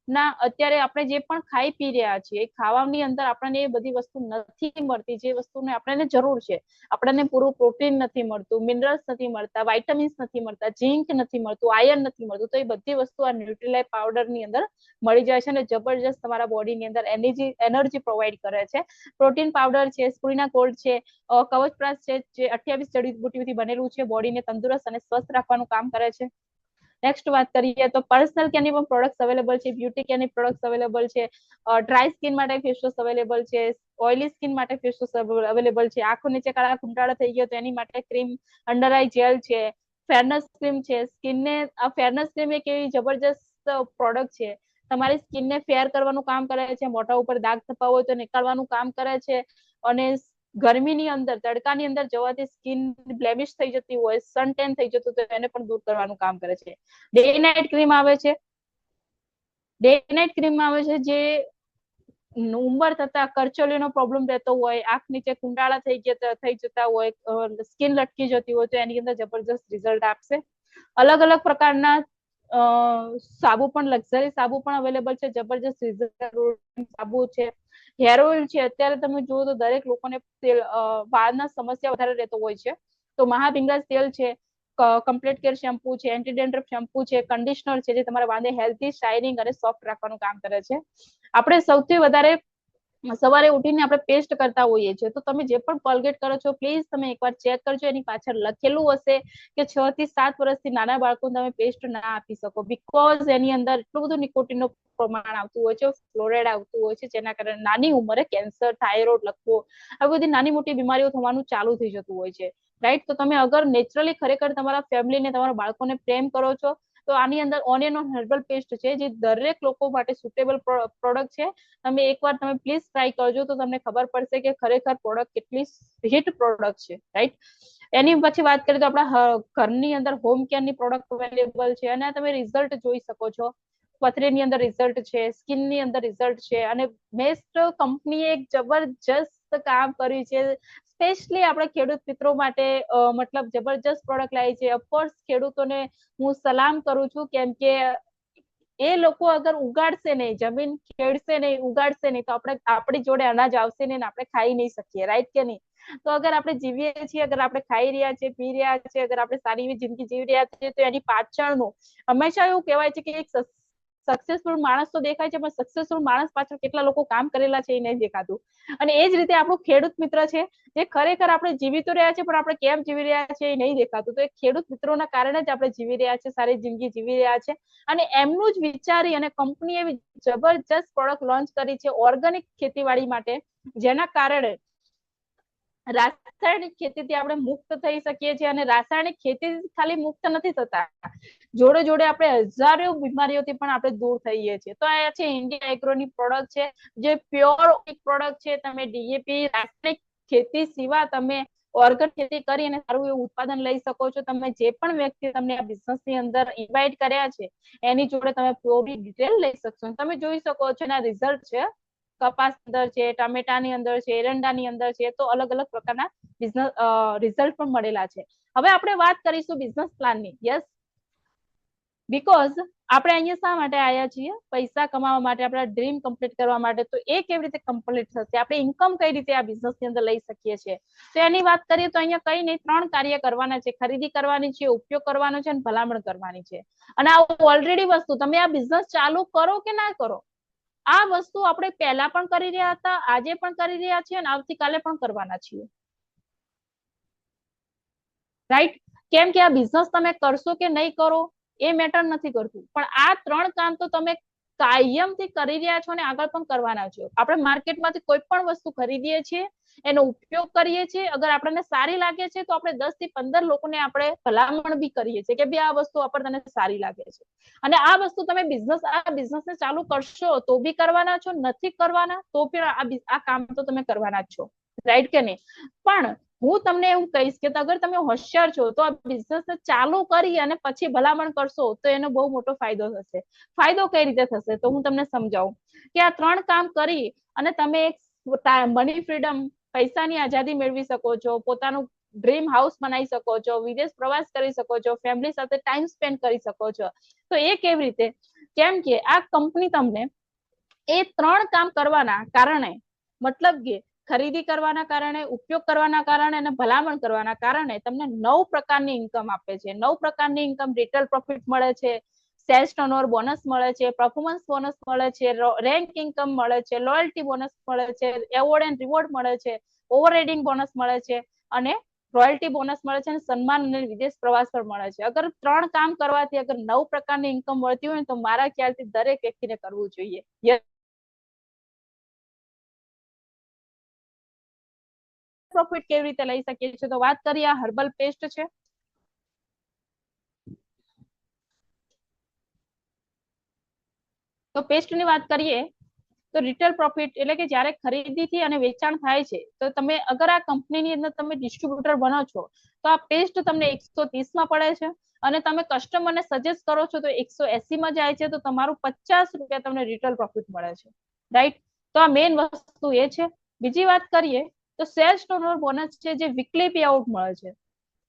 A: ના અત્યારે આપણે જે પણ ખાઈ પી રહ્યા છીએ, ખાવાની અંદર આપણને એ બધી વસ્તુ નથી મળતી જે વસ્તુને આપણને જરૂર છે. આપણને પૂરું પ્રોટીન નથી મળતું, મિનરલ્સ નથી મળતા, વાઇટામિન્સ નથી મળતા, ઝીંક નથી મળતું, આયર્ન નથી મળતું. તો એ બધી વસ્તુ આ ન્યુટ્રીલાઇફ પાવડરની અંદર મળી જાય છે અને જબરજસ્ત તમારા બોડીની અંદર એનર્જી પ્રોવાઈડ કરે છે. પ્રોટીન પાવડર છે, સ્પુરિના ગોલ્ડ છે, કવચપ્રાશ છે, જે 28 જડીબુટીઓથી બનેલું છે, બોડીને તંદુરસ્ત અને સ્વસ્થ રાખવાનું કામ કરે છે. નેક્સ્ટ વાત કરીએ તો પર્સનલ કેરની પણ પ્રોડક્ટ્સ અવેલેબલ છે, બ્યુટી કેરની પ્રોડક્ટ્સ અવેલેબલ છે. ડ્રાય સ્કિન માટે ફેસ વોશ અવેલેબલ છે, ઓઇલી સ્કિન માટે ફેસ વોશ અવેલેબલ છે. આંખો નીચે કાળા કુંટાળા થઈ ગયો તો એની માટે ક્રીમ, અંડર આઈ જેલ છે, ફેરનસ ક્રીમ છે. સ્કિનને આ ફેરનસ ક્રીમ એક એવી જબરજસ્ત પ્રોડક્ટ છે, તમારી સ્કિનને ફેર કરવાનું કામ કરે છે, મોઢા ઉપર દાગ થતા હોય તો નીકાળવાનું કામ કરે છે. અને ગરમીની અંદર, તડકાની અંદર જવાથી સ્કિન બ્લેમિશ થઈ જતી હોય, સન ટેન થઈ જતું તો એને પણ દૂર કરવાનું કામ કરે છે. ડે નાઇટ ક્રીમ આવે છે, ડે નાઇટ ક્રીમ આવે છે જે ઉંમર થતા કરચલીનો પ્રોબ્લેમ રહેતો હોય, આંખ નીચે કુંડાળા થઈ જતા હોય, સ્કિન લટકી જતી હોય તો એની અંદર જબરજસ્ત રિઝલ્ટ આપશે. અલગ અલગ પ્રકારના સાબુ પણ, લક્ઝરી સાબુ પણ અવેલેબલ છે, જબરજસ્ત રિઝલ્ટ સાબુ છે. હેર ઓઇલ છે, અત્યારે તમે જુઓ તો દરેક લોકોને વાળના સમસ્યા વધારે રહેતો હોય છે, તો મહાભિંગાસ તેલ છે, કમ્પ્લીટ કેર શેમ્પુ છે, એન્ટી ડેન્ડ્રફ શેમ્પુ છે, કન્ડિશનર છે, જે તમારા વાળને હેલ્ધી, શાઇનિંગ અને સોફ્ટ રાખવાનું કામ કરે છે. આપણે સૌથી વધારે સવારે ઉઠીને આપણે પેસ્ટ કરતા હોઈએ છીએ, તો તમે જે પણ કોલગેટ કરો છો પ્લીઝ તમે એકવાર ચેક કરજો, એની પાછળ લખેલું હશે કે 6 થી 7 વર્ષથી નાના બાળકોને તમે પેસ્ટ ના આપી શકો, બીકોઝ એની અંદર એટલું બધું નિકોટિનનું પ્રમાણ આવતું હોય છે, ફ્લોરાઇડ આવતું હોય છે, જેના કારણે નાની ઉંમરે કેન્સર, થાઇરોઇડ, લકવો, આવી બધી નાની મોટી બીમારીઓ થવાનું ચાલુ થઈ જતું હોય છે, રાઈટ. તો તમે અગર નેચરલી ખરેખર તમારા ફેમિલીને, તમારા બાળકોને પ્રેમ કરો છો, તો આની અંદર ઓનિયન હર્બલ પેસ્ટ છે, જે દરેક લોકો માટે સુટેબલ પ્રોડક્ટ છે. તમે એકવાર તમે પ્લીઝ ટ્રાય કરજો, તો તમને ખબર પડશે કે ખરેખર પ્રોડક્ટ કેટલી હિટ પ્રોડક્ટ છે, રાઈટ. એની પછી વાત કરીએ તો આપણા ઘરની અંદર હોમ કેરની પ્રોડક્ટ અવેલેબલ છે, અને તમે રિઝલ્ટ જોઈ શકો છો. પથરીની અંદર રિઝલ્ટ છે, સ્કિનની અંદર રિઝલ્ટ છે, અને બેસ્ટ કંપનીએ એક જબરજસ્ત કામ કર્યું છે, સ્પેશિયલી આપણે ખેડૂત મિત્રો માટે મતલબ જબરજસ્ત પ્રોડક્ટ લાવી છે. ઓફકોર્સ ખેડૂતોને હું સલામ કરું છું, કેમ કે એ લોકો અગર ઉગાડશે નહીં, જમીન ખેડશે નહીં, ઉગાડશે નહીં, તો આપણે આપણી જોડે અનાજ આવશે નહીં, આપણે ખાઈ નહીં શકીએ, રાઈટ કે નહીં. તો અગર આપણે જીવીએ છીએ, અગર આપણે ખાઈ રહ્યા છીએ, પી રહ્યા છીએ, અગર આપણે સારી એવી જિંદગી જીવી રહ્યા છીએ, તો એની પાછળનું હંમેશા એવું કહેવાય છે કે એક સક્સેસફુલ માણસ તો દેખાય છે, પણ સક્સેસફુલ માણસ પાછળ કેટલા લોકો કામ કરેલા છે એ નહીં દેખાતું. અને એ જ રીતે આપણું ખેડૂત મિત્ર છે, જે ખરેખર આપણે જીવી તો રહ્યા છે, પણ આપણે કેમ જીવી રહ્યા છે એ નહીં દેખાતું. તો એ ખેડૂત મિત્રોના કારણે જ આપણે જીવી રહ્યા છે, સારી જિંદગી જીવી રહ્યા છે. અને એમનું જ વિચારી અને કંપનીએ જબરજસ્ત પ્રોડક્ટ લોન્ચ કરી છે ઓર્ગેનિક ખેતીવાડી માટે, જેના કારણે રાસાયણિક ખેતીથી આપણે મુક્ત થઈ શકીએ છીએ. અને રાસાયણિક ખેતી ખાલી મુક્ત નથી થતા, જોડે જોડે આપણે હજારો બીમારીઓથી પણ આપણે દૂર થઈએ છીએ. તો આ છે ઇન્ડિયા એગ્રોની પ્રોડક્ટ છે, જે પ્યોર પ્રોડક્ટ છે. તમે ડીએપી રાસાયણિક ખેતી સિવાય તમે ઓર્ગન ખેતી કરી અને સારું એવું ઉત્પાદન લઈ શકો છો. તમે જે પણ વ્યક્તિ તમને આ બિઝનેસ ની અંદર ઇન્વાઇટ કર્યા છે, એની જોડે તમે પૂરી ડિટેલ લઈ શકશો. તમે જોઈ શકો છો એના રિઝલ્ટ છે, કપાસ અંદર છે, ટમેટાની અંદર છે, એરંડાની અંદર છે, તો અલગ અલગ પ્રકારના બિઝનેસ રિઝલ્ટ પણ મળેલા છે. હવે આપણે વાત કરીશું બિઝનેસ પ્લાનની. યસ, બીકોઝ આપણે અહીંયા શા માટે આવ્યા છીએ? પૈસા કમાવા માટે, આપણા ડ્રીમ કમ્પ્લીટ કરવા માટે. તો એ કેવી રીતે કમ્પ્લીટ થશે? આપણે ઇન્કમ કઈ રીતે આ બિઝનેસ ની અંદર લઈ શકીએ છીએ? તો એની વાત કરીએ તો અહીંયા કઈ નહીં, 3 કાર્ય કરવાના છે. ખરીદી કરવાની છે, ઉપયોગ કરવાનો છે, અને ભલામણ કરવાની છે. અને આ ઓલરેડી વસ્તુ તમે આ બિઝનેસ ચાલુ કરો કે ના કરો, આ વસ્તુ આપણે પહેલા પણ કરી રહ્યા હતા, આજે પણ કરી રહ્યા છીએ, અને આવતીકાલે પણ કરવાના છીએ, રાઈટ. કેમ કે આ બિઝનેસ તમે કરશો કે નહીં કરો એ મેટર નથી કરતું, પણ આ 3 કામ તો તમે કાયમથી કરી રહ્યા છો અને આગળ પણ કરવાના છો. આપણે માર્કેટમાંથી કોઈ પણ વસ્તુ ખરીદીએ છીએ, એનો ઉપયોગ કરીએ છીએ, અગર આપણને સારી લાગે છે તો આપણે 10 થી 15 લોકોને આપણે ભલામણ બી કરીએ છીએ કે ભાઈ આ વસ્તુ આપણને સારી લાગે છે. અને આ વસ્તુ તમે આ બિઝનેસને ચાલુ કરશો તો બી કરવાના છો, નથી કરવાના તો પણ આ કામ તો તમે કરવાના જ છો, રાઈટ કે નહીં. પણ હું તમને એવું કહીશ કે અગર તમે હોશિયાર છો તો આ બિઝનેસને ચાલુ કરી અને પછી ભલામણ કરશો તો એનો બહુ મોટો ફાયદો થશે. ફાયદો કઈ રીતે થશે તો હું તમને સમજાવું કે આ 3 કામ કરી અને તમે એક મની ફ્રીડમ, પૈસાની આઝાદી મેળવી શકો છો, પોતાનું ડ્રીમ હાઉસ બનાવી શકો છો, વિદેશ પ્રવાસ કરી શકો છો, ફેમિલી સાથે ટાઈમ સ્પેન્ડ કરી શકો છો. તો એ કેવી રીતે? કેમ કે આ કંપની તમને એ 3 કામ કરવાના કારણે, મતલબ કે ખરીદી કરવાના કારણે, ઉપયોગ કરવાના કારણે અને ભલામણ કરવાના કારણે તમને 9 પ્રકારની ઇન્કમ આપે છે. 9 પ્રકારની ઇન્કમ. રિટેલ પ્રોફિટ મળે છે, સેલ્સ ટર્નઓવર બોનસ મળે છે, પરફોર્મન્સ બોનસ મળે છે, રેન્ક ઇન્કમ મળે છે, લોયલ્ટી બોનસ મળે છે, એવોર્ડ એન્ડ રિવોર્ડ મળે છે, ઓવરરેડિંગ બોનસ મળે છે, અને રોયલ્ટી બોનસ મળે છે, અને સન્માન અને વિદેશ પ્રવાસ પણ મળે છે. અગર 3 કામ કરવાથી અગર 9 પ્રકારની ઇન્કમ મળતી હોય તો મારા ખ્યાલથી દરેક વ્યક્તિને કરવું જોઈએ. પ્રોફિટ કેવી રીતે લઈ શકીએ છીએ તો વાત કરીએ આ હર્બલ પેસ્ટ છે. તો પેસ્ટની વાત કરીએ તો રિટેલ પ્રોફિટ એટલે કે જ્યારે ખરીદીથી અને વેચાણ થાય છે, તો તમે અગર આ કંપનીની અંદર તમે ડિસ્ટ્રીબ્યુટર બનો છો તો આ પેસ્ટ તમને 130 માં પડે છે, અને તમે કસ્ટમરને સજેસ્ટ કરો છો તો 180 માં જાય છે, તો તમારું 50 રૂપિયા તમને રિટેલ પ્રોફિટ મળે છે, રાઈટ. તો આ મેઇન વસ્તુ એ છે. બીજી વાત કરીએ તો સેલ્સ ટર્નઓવર બોનસ છે, જે વીકલી પે આઉટ મળે છે.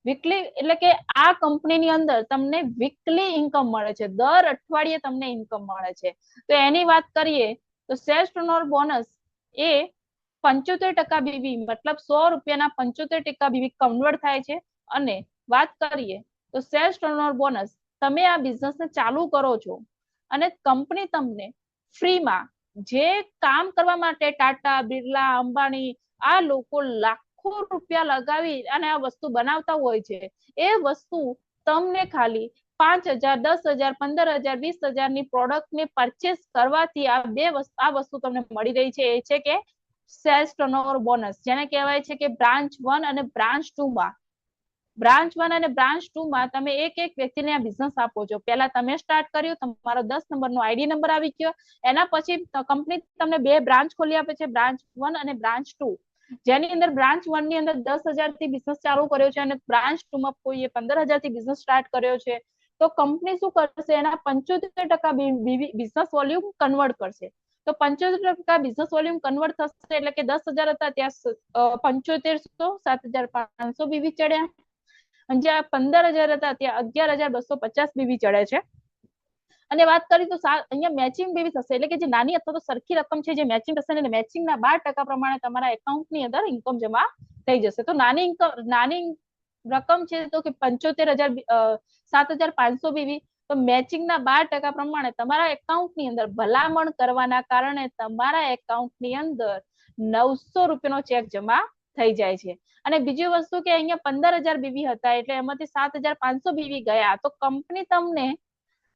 A: વીકલી એટલે કે આ કંપનીની અંદર તમને વીકલી ઇન્કમ મળે છે, દર અઠવાડિયે તમને ઇન્કમ મળે છે. તો એની વાત કરીએ તો સેલ્સ ટર્નઓવર બોનસ એ 75% બીવી, મતલબ 100 રૂપિયાના 75% બીવી કન્વર્ટ થાય છે. અને વાત કરીએ તો સેલ્સ ટર્નઓવર બોનસ તમે આ બિઝનેસને ચાલુ કરો છો અને કંપની તમને ફ્રીમાં જે કામ કરવા માટે ટાટા, બિરલા, અંબાણી આ લોકો લાખો રૂપિયા લગાવી અને આ વસ્તુ બનાવતા હોય છે, એ વસ્તુ તમને ખાલી 5,000, 10,000, 15,000, 20,000 ની પ્રોડક્ટ ને પરચેસ કરવાથી આ વસ્તુ તમને મળી રહી છે. એ છે કે સેલ્સ ટર્નઓવર બોનસ, જેને કહેવાય છે કે બ્રાન્ચ 1 અને બ્રાન્ચ 2 માં બ્રાન્ચ 1 અને બ્રાન્ચ 2 માં તમે એક વ્યક્તિને આ બિઝનેસ આપો છો. પહેલા તમે સ્ટાર્ટ કર્યું, તમારો 10 નંબરનો આઈડી નંબર આવી ગયો, એના પછી કંપની તમને 2 બ્રાન્ચ ખોલી આપે છે, બ્રાન્ચ 1 અને બ્રાન્ચ 2, જેની અંદર બ્રાન્ચ 1 ની અંદર 10,000 થી બિઝનેસ ચાલુ કર્યો છે અને બ્રાન્ચ 2 માં કોઈએ 15,000 થી બિઝનેસ સ્ટાર્ટ કર્યો છે, તો કંપની શું કરશે, એના 75% બિઝનેસ વોલ્યુમ કન્વર્ટ કરશે. તો 75% બિઝનેસ વોલ્યુમ કન્વર્ટ થશે એટલે કે 10,000 હતા ત્યાં 7500, 7,500 બીવી ચડ્યા, અને જ્યાં 15,000 હતા ત્યાં 11,250 બીવી ચડે છે. અને વાત કરી તો અહીંયા મેચિંગ બીવી થશે, એટલે કે જે નાની અથવા તો સરખી રકમ છે જે મેચિંગ થશે ને, મેચિંગના 12% પ્રમાણે તમારા એકાઉન્ટની અંદર ઇન્કમ જમા થઈ જશે. તો નાની રકમ છે તો કે 75,000, 7,500 બીવી, તો મેચિંગના 12% પ્રમાણે તમારા એકાઉન્ટની અંદર ભલામણ કરવાના કારણે તમારા એકાઉન્ટની અંદર 900 રૂપિયાનો ચેક જમા થઈ જાય છે. અને બીજી વસ્તુ કે અહીંયા 15,000 બીવી હતા એટલે એમાંથી 7,500 બીવી ગયા, તો કંપની તમને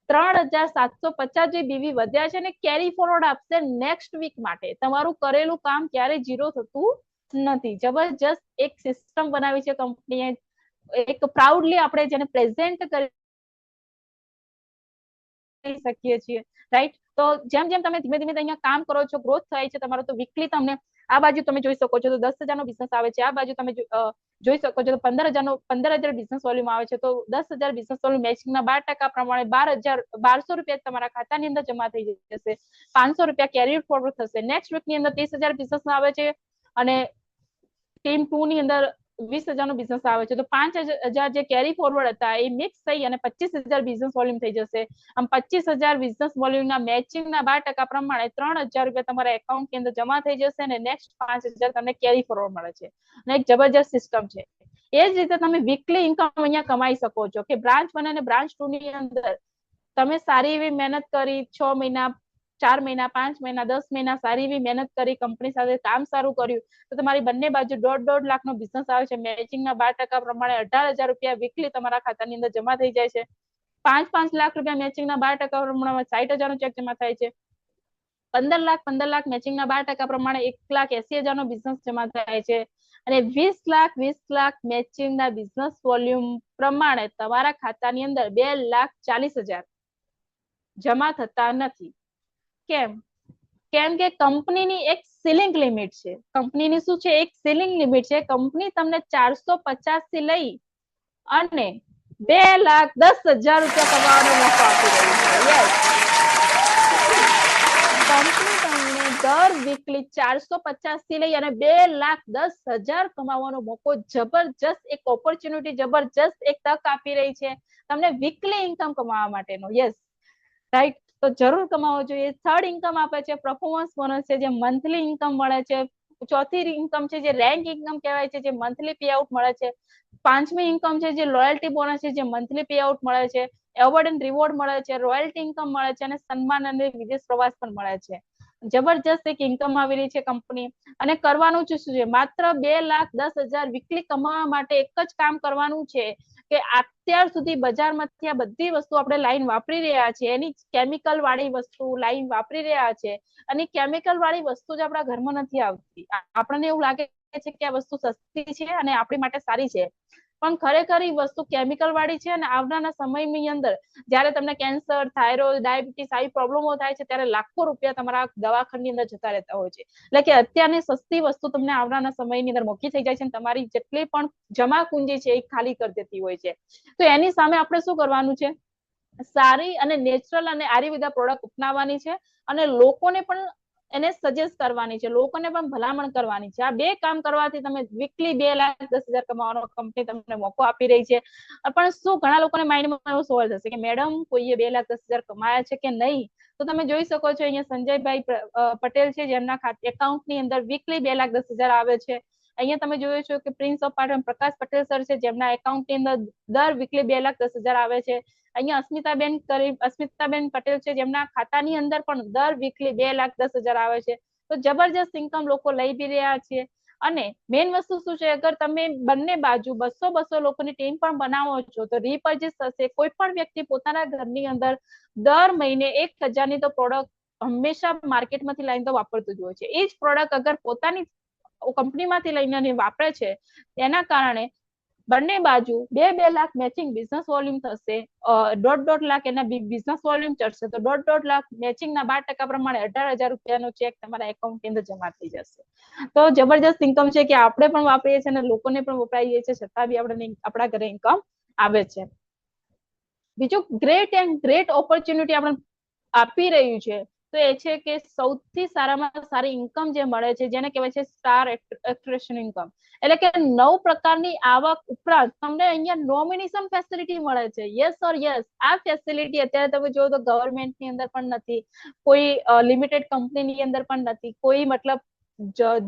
A: 3,750 જે બીવી વધ્યા છે ને કેરી ફોરવર્ડ આપશે નેક્સ્ટ વીક માટે. તમારું કરેલું કામ ક્યારેય ઝીરો થતું નથી. જબરજસ્ત એક સિસ્ટમ બનાવી છે કંપનીએ, એક પ્રાઉડલી આપણે જેને પ્રેઝન્ટ કરી શકીએ છીએ, રાઈટ. તો જેમ જેમ તમે ધીમે ધીમે અહીંયા કામ કરો છો, ગ્રોથ થાય છે તમારો, તો વીકલી તમને આ બાજુ તમે જોઈ શકો છો તો 10,000 નો બિઝનેસ આવે છે, આ બાજુ તમે જોઈ શકો છો તો 15,000 બિઝનેસ વોલ્યુમ આવે છે, તો 10,000 બિઝનેસ વોલ્યુમ મેચિંગના 12% પ્રમાણે 12,000 રૂપિયા તમારા ખાતાની અંદર જમા થઈ જશે, 500 રૂપિયા કેરી ફોરવર્ડ થશે. નેક્સ્ટ વીકની અંદર 30,000 બિઝનેસ આવે છે અને ટીમ 2 ની અંદર 20,000 નો બિઝનેસ આવે છે, તો 5,000 જે કેરી ફોરવર્ડ હતા એ મિક્સ થઈ અને 25,000 બિઝનેસ વોલ્યુમ થઈ જશે. આમ 25,000 બિઝનેસ વોલ્યુમના મેચિંગના 12% પ્રમાણે 3,000 રૂપિયા તમારા એકાઉન્ટની અંદર જમા થઈ જશે અને નેક્સ્ટ 5,000 તમને કેરી ફોરવર્ડ મળે છે. અને એક જબરજસ્ત સિસ્ટમ છે. એ જ રીતે તમે વીકલી ઇન્કમ અહીંયા કમાઈ શકો છો કે બ્રાન્ચ 1 અને બ્રાન્ચ 2 ની અંદર તમે સારી એવી મહેનત કરી, 6 મહિના, 4 મહિના, 5 મહિના, 10 મહિના સારી એવી મહેનત કરી, કંપની સાથે કામ સારું કર્યું, તો તમારી બંને બાજુ 1.5 લાખનો બિઝનેસ આવે છે. મેચિંગના 12% પ્રમાણે 18,000 રૂપિયા વીકલી તમારા ખાતાની અંદર જમા થઈ જાય છે. 5 લાખ રૂપિયા મેચિંગના 12% પ્રમાણે 60,000 નો ચેક જમા થાય છે. 15 લાખ મેચિંગના 12% પ્રમાણે 1,80,000 નો બિઝનેસ જમા થાય છે. અને 20 લાખ મેચિંગના બિઝનેસ વોલ્યુમ પ્રમાણે તમારા ખાતાની અંદર 2,40,000 જમા થતા નથી. કેમ કે કંપનીની એક સીલિંગ લિમિટ છે. કંપનીની શું છે? એક સીલિંગ લિમિટ છે. કંપની તમને 450 થી લઈ અને 2,10,000 રૂપિયા કમાવાનો મોકો આપી રહી છે. યસ, કંપની તમને દર વીકલી 450 થી લઈ અને 2,10,000 કમાવાનો મોકો, જબરજસ્ત એક ઓપોર્ચ્યુનિટી, જબરજસ્ત એક તક આપી રહી છે તમને વીકલી ઇન્કમ કમાવા માટેનો. Yes, right. તો જરૂર કમાવો જોઈએ. થર્ડ ઇન્કમ આપે છે પરફોર્મન્સ બોનસ છે, જે મંથલી ઇન્કમ મળે છે. ચોથી ઇન્કમ છે જે રેન્ક ઇન્કમ કહેવાય છે, જે મંથલી પે આઉટ મળે છે. પાંચમી ઇન્કમ છે જે લોયલ્ટી બોનસ છે, જે મંથલી પે આઉટ મળે છે. એવોર્ડ એન્ડ રિવોર્ડ મળે છે, રોયલ્ટી ઇન્કમ મળે છે અને સન્માન અને વિદેશ પ્રવાસ પણ મળે છે. જબરજસ્ત એક ઇન્કમ આવી રહી છે કંપની. અને કરવાનું શું છે? માત્ર 2,10,000 વીકલી કમાવા માટે એક જ કામ કરવાનું છે કે અત્યાર સુધી બજારમાંથી આ બધી વસ્તુ આપણે લાઈન વાપરી રહ્યા છે, એની કેમિકલ વાળી વસ્તુ લાઈન વાપરી રહ્યા છે, અને કેમિકલ વાળી વસ્તુ જ આપણા ઘરમાં નથી આવતી. આપણને એવું લાગે છે કે આ વસ્તુ સસ્તી છે અને આપણી માટે સારી છે, પણ ખરેખર એ વસ્તુ કેમિકલ વાળી છે. અને આવનારા સમયની અંદર જયારે તમને કેન્સર, થાઇરોઇડ, ડાયાબિટીસ આવી પ્રોબ્લેમો થાય છે, ત્યારે લાખો રૂપિયા તમારા દવાખાની અંદર જતા રહેતા હોય છે. એટલે કે અત્યારની સસ્તી વસ્તુ તમને આવનારા સમયની અંદર મોંઘી થઈ જાય છે અને તમારી જેટલી પણ જમા પૂંજી છે એ ખાલી કરી દેતી હોય છે. તો એની સામે આપણે શું કરવાનું છે? સારી અને નેચરલ અને આયુર્વેદા પ્રોડક્ટ અપનાવવાની છે અને લોકોને પણ એને સજેસ્ટ કરવાની છે, લોકોને પણ ભલામણ કરવાની છે. આ બે કામ કરવાથી તમે વીકલી 2,10,000 કમાવાનો કંપની તમને મોકો આપી રહી છે. પણ શું ઘણા લોકોને માઇન્ડમાં એવો સવાલ થશે કે મેડમ કોઈએ 2,10,000 કમાયા છે કે નહીં? તો તમે જોઈ શકો છો અહીંયા સંજયભાઈ પટેલ છે, જેમના એકાઉન્ટની અંદર વીકલી 2,10,000 આવે છે. અહીંયા તમે જોયો છો કે prince of Patan Prakash Patel sir છે, જેમના એકાઉન્ટ ની અંદર દર વીકલી 2,10,000 આવે છે. અહીંયા અસ્મિતાબેન પટેલ છે, જેમના ખાતાની અંદર પણ દર વીકલી 2,10,000 આવે છે. તો જબરજસ્ત ઇન્કમ લોકો લઈ બી રહ્યા છે. અને મેઇન વસ્તુ શું છે, અગર તમે બંને બાજુ 200 લોકોની ટીમ પણ બનાવો છો તો રીપર્ચેસ થશે. કોઈ પણ વ્યક્તિ પોતાના ઘરની અંદર દર મહિને 1,000 ની તો પ્રોડક્ટ હંમેશા માર્કેટમાંથી લઈને તો વાપરતું જ હોય છે. એ જ પ્રોડક્ટ અગર પોતાની કંપનીમાંથી લઈને વાપરે છે, તેના કારણે બંને બાજુ 2 લાખ મેચિંગ બિઝનેસ વોલ્યુમ થશે. 1.5 લાખ એના બિઝનેસ વોલ્યુમ ચડશે તો 1.5 લાખ મેચિંગના 12% પ્રમાણે 18,000 રૂપિયાનો ચેક તમારા એકાઉન્ટ ની અંદર જમા થઈ જશે. તો જબરજસ્ત ઇન્કમ છે કે આપણે પણ વાપરીએ છીએ અને લોકોને પણ વપરાઈએ છીએ, છતાં બી આપણા ઘરે ઇન્કમ આવે છે. બીજું ગ્રેટ ઓપોર્ચ્યુનિટી આપણે આપી રહ્યું છે તો એ છે કે સૌથી સારામાં સારી ઇન્કમ જે મળે છે, જેને કહેવાય છે સ્ટાર એટ્રેક્શન ઇન્કમ. એટલે કે 9 પ્રકારની આવક ઉપરાંત તમને અહીંયા નોમિનેશન ફેસિલિટી મળે છે. યસ ઓર યસ, આ ફેસિલિટી અત્યારે તમે જો તો ગવર્મેન્ટની અંદર પણ નથી, કોઈ લિમિટેડ કંપનીની અંદર પણ નથી, કોઈ મતલબ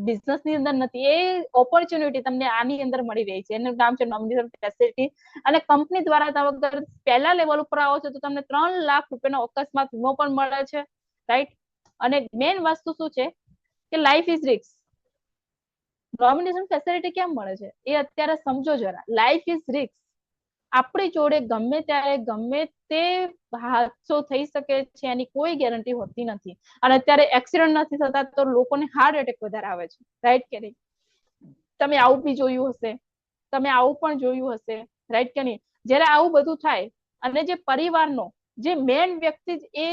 A: બિઝનેસ ની અંદર નથી. એ ઓપોર્ચ્યુનિટી તમને આની અંદર મળી રહી છે. એનું નામ છે નોમિનેશન ફેસિલિટી. અને કંપની દ્વારા તમે પહેલા લેવલ ઉપર આવો છો તો તમને 3 લાખ રૂપિયાનો અકસ્માત વીમો પણ મળે છે, રાઈટ. અને મેઇન વસ્તુ શું છે કે life is risk. Nomination facility કેમ મળે છે એ અત્યારે સમજો જરા. Life is risk. આપણી જોડે ગમે ત્યારે ગમે તે હાદસો થઈ શકે છે, એની કોઈ ગેરંટી હોતી નથી. અને અત્યારે એક્સિડન્ટ નથી થતા તો લોકોને હાર્ટ એટેક વધારે આવે છે, રાઈટ કે નહીં? તમે આવું બી જોયું હશે, તમે આવું પણ જોયું હશે, રાઈટ કે નહીં? જયારે આવું બધું થાય અને જે પરિવારનો જે મેન વ્યક્તિ એ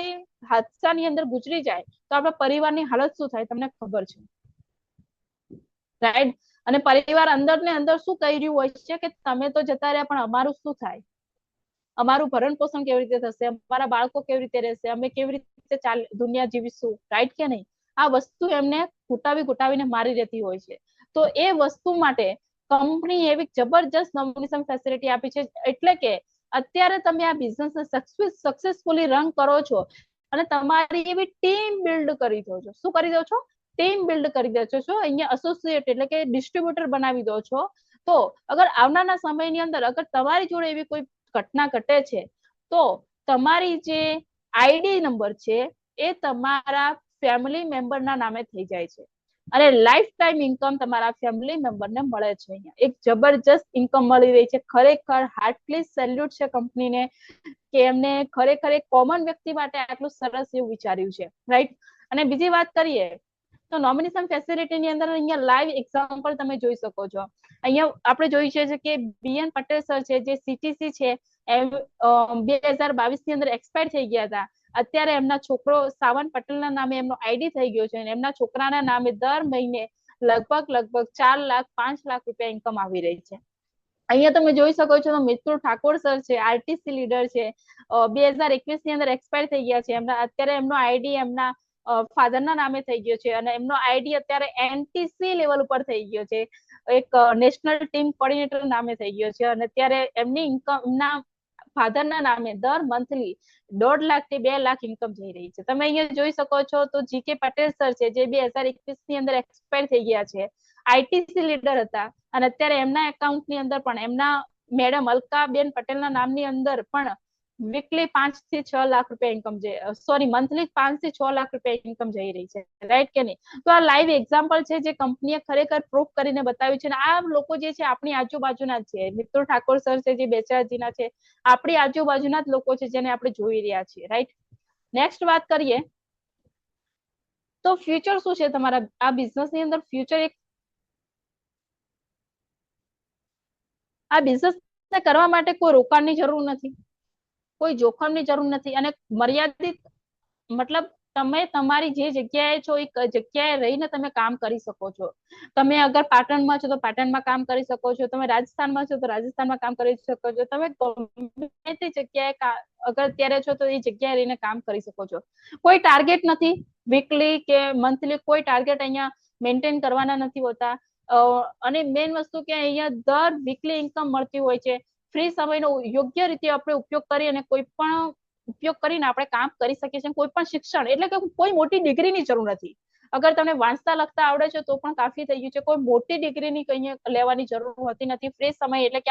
A: હાદસાની અંદર ગુજરી જાય તો આપણા પરિવારની હાલત શું થાય તમને ખબર છે, રાઈટ? અને પરિવાર અંદર ને અંદર શું કહી રહ્યું હોય છે કે તમે તો જતા રહ્યા પણ અમારું શું થાય, અમારું ભરણ પોષણ કેવી રીતે થશે, અમારા બાળકો કેવી રીતે રહેશે, અમે કેવી રીતે દુનિયા જીવીશું, રાઈટ કે નહીં? આ વસ્તુ એમને ઘુટાવીને મારી રહેતી હોય છે. તો એ વસ્તુ માટે કંપની એવી જબરજસ્ત નોમિનેશન ફેસિલિટી આપી છે. એટલે કે અત્યારે તમે આ બિઝનેસ સક્સેસફુલી રન કરો છો અને તમારી એવી ટીમ બિલ્ડ કરી દો છો. શું કરી દો છો? ટીમ બિલ્ડ કરી દો છો. અહીંયા એસોસિએટ એટલે કે ડિસ્ટ્રીબ્યુટર બનાવી દો છો. તો અગર આવનારા સમયની અંદર અગર તમારી જોડે એવી કોઈ ઘટના ઘટે છે તો તમારી જે આઈડી નંબર છે એ તમારા ફેમિલી મેમ્બરના નામે થઈ જાય છે અને લાઈફ ટાઈમ ઇન્કમ તમારા ફેમિલી મેમ્બરને મળે છે. અહીંયા એક જબરજસ્ત ઇન્કમ મળી રહી છે. ખરેખર હાર્ટલી સેલ્યુટ છે કંપનીને કે એમને ખરેખર એક કોમન વ્યક્તિ માટે આટલું સરસ એવું વિચાર્યું છે, રાઈટ? અને બીજી વાત કરીએ તો નોમિનેશન ફેસિલિટીની અંદર અહીંયા લાઈવ એક્ઝામ્પલ તમે જોઈ શકો છો. અહીંયા આપણે જોઈ છે કે BN પટેલ સર છે જે CTC છે, 2022 ની અંદર એક્સપાયર થઈ ગયા હતા. અત્યારે એમના છોકરો સાવન પટેલના નામે એમનો આઈડી થઈ ગયો છે અને એમના છોકરાના નામે દર મહિને લગભગ 4 લાખ 5 લાખ રૂપિયા ઇન્કમ આવી રહી છે. અહીંયા તમે જોઈ શકો છો તો મિત્તુલ ઠાકોર સર છે, આરટીસી લીડર છે, 2021 ની અંદર એક્સપાયર થઈ ગયા છે. અત્યારે એમનો આઈડી એમના ફાધરના નામે થઈ ગયો છે અને એમનો આઈડી અત્યારે NTC લેવલ ઉપર થઈ ગયો છે, એક નેશનલ ટીમ કોર્ડિનેટર નામે થઈ ગયો છે. અને અત્યારે એમની ઇન્કમ એમના ફાધરના નામે દર મંથલી 1.5 લાખ થી 2 લાખ ઇન્કમ જઈ રહી છે. તમે અહીંયા જોઈ શકો છો તો GK પટેલ સર છે જે 2021 ની અંદર એક્સપાયર થઈ ગયા છે, આઈટીસી લીડર હતા અને અત્યારે એમના એકાઉન્ટની અંદર પણ એમના મેડમ અલકાબેન પટેલના નામની અંદર પણ વીકલી 5 થી 6 લાખ રૂપિયા ઇન્કમ મંથલી 5 થી 6 લાખ રૂપિયા ઇન્કમ જઈ રહી છે, રાઈટ કે નહીં? તો આ લાઈવ એક્ઝામ્પલ છે જે કંપનીએ ખરેખર પ્રૂફ કરીને બતાવ્યું છે. અને આ લોકો જે છે આપણી આજુબાજુના છે. મિત્તુલ ઠાકોર સર છે જે બેચરાજીના છે, આપણી આજુબાજુના જ લોકો છે જેને આપણે જોઈ રહ્યા છીએ, રાઈટ? નેક્સ્ટ વાત કરીએ તો ફ્યુચર શું છે તમારા આ બિઝનેસની અંદર? ફ્યુચર એક આ બિઝનેસ કરવા માટે કોઈ રોકાણની જરૂર નથી, કોઈ જોખમની જરૂર નથી અને મર્યાદિત મતલબ તમે તમારી જે જગ્યાએ છો એ જગ્યાએ રહીને તમે કામ કરી શકો છો. તમે અગર પાટણમાં છો તો પાટણમાં કામ કરી શકો છો, તમે રાજસ્થાનમાં છો તો રાજસ્થાનમાં કામ કરી શકો છો, તમે ગમે તે જગ્યાએ અગર અત્યારે છો તો એ જગ્યાએ રહીને કામ કરી શકો છો. કોઈ ટાર્ગેટ નથી વીકલી કે મંથલી, કોઈ ટાર્ગેટ અહીંયા મેન્ટેન કરવાના નથી હોતા. અને મેઇન વસ્તુ કે અહીંયા દર વીકલી ઇન્કમ મળતી હોય છે. ફ્રી સમયનો યોગ્ય રીતે આપણે ઉપયોગ કરી અને કોઈ પણ ઉપયોગ કરીને આપણે કામ કરી શકીએ છીએ. કોઈ પણ શિક્ષણ એટલે કે કોઈ મોટી ડિગ્રીની જરૂર નથી, અગર તમને વાંચતા લખતા આવડે છે તો પણ કાફી થઈ ગયું છે. કોઈ મોટી ડિગ્રીની કંઈ લેવાની જરૂર હોતી નથી. ફ્રી સમય એટલે કે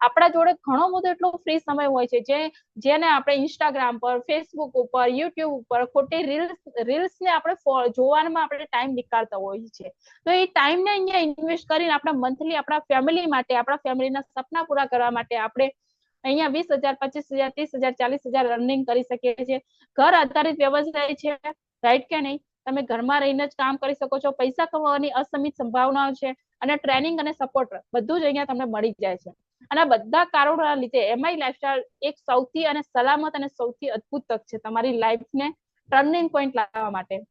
A: આપણા જોડે ઘણો બધો એટલો ફ્રી સમય હોય છે જેને આપણે ઇન્સ્ટાગ્રામ પર, ફેસબુક ઉપર, યુટ્યુબ ઉપર ખોટી રીલ્સને આપણે જોવામાં આપણે ટાઈમ નીકાળતા હોઈએ છીએ. તો એ ટાઈમને અહીંયા ઇન્વેસ્ટ કરીને આપણા મંથલી આપણા ફેમિલી માટે, આપણા ફેમિલીના સપના પૂરા કરવા માટે આપણે અહીંયા 20,000, 25,000, 30,000, 40,000 અર્નિંગ કરી શકીએ છીએ. ઘર આધારિત વ્યવસાય છે, રાઈટ કે નહીં? તમે ઘરમાં રહીને જ કામ કરી શકો છો. પૈસા કમાવાની અસીમિત સંભાવનાઓ છે અને ટ્રેનિંગ અને સપોર્ટ બધું જ અહીંયા તમને મળી જાય છે. અને બધા કારણોના લીધે એમઆઈ લાઈફસ્ટાઈલ એક સૌથી અને સલામત અને સૌથી અદ્ભુત તક છે તમારી લાઈફને ટર્નિંગ પોઈન્ટ લાવવા માટે.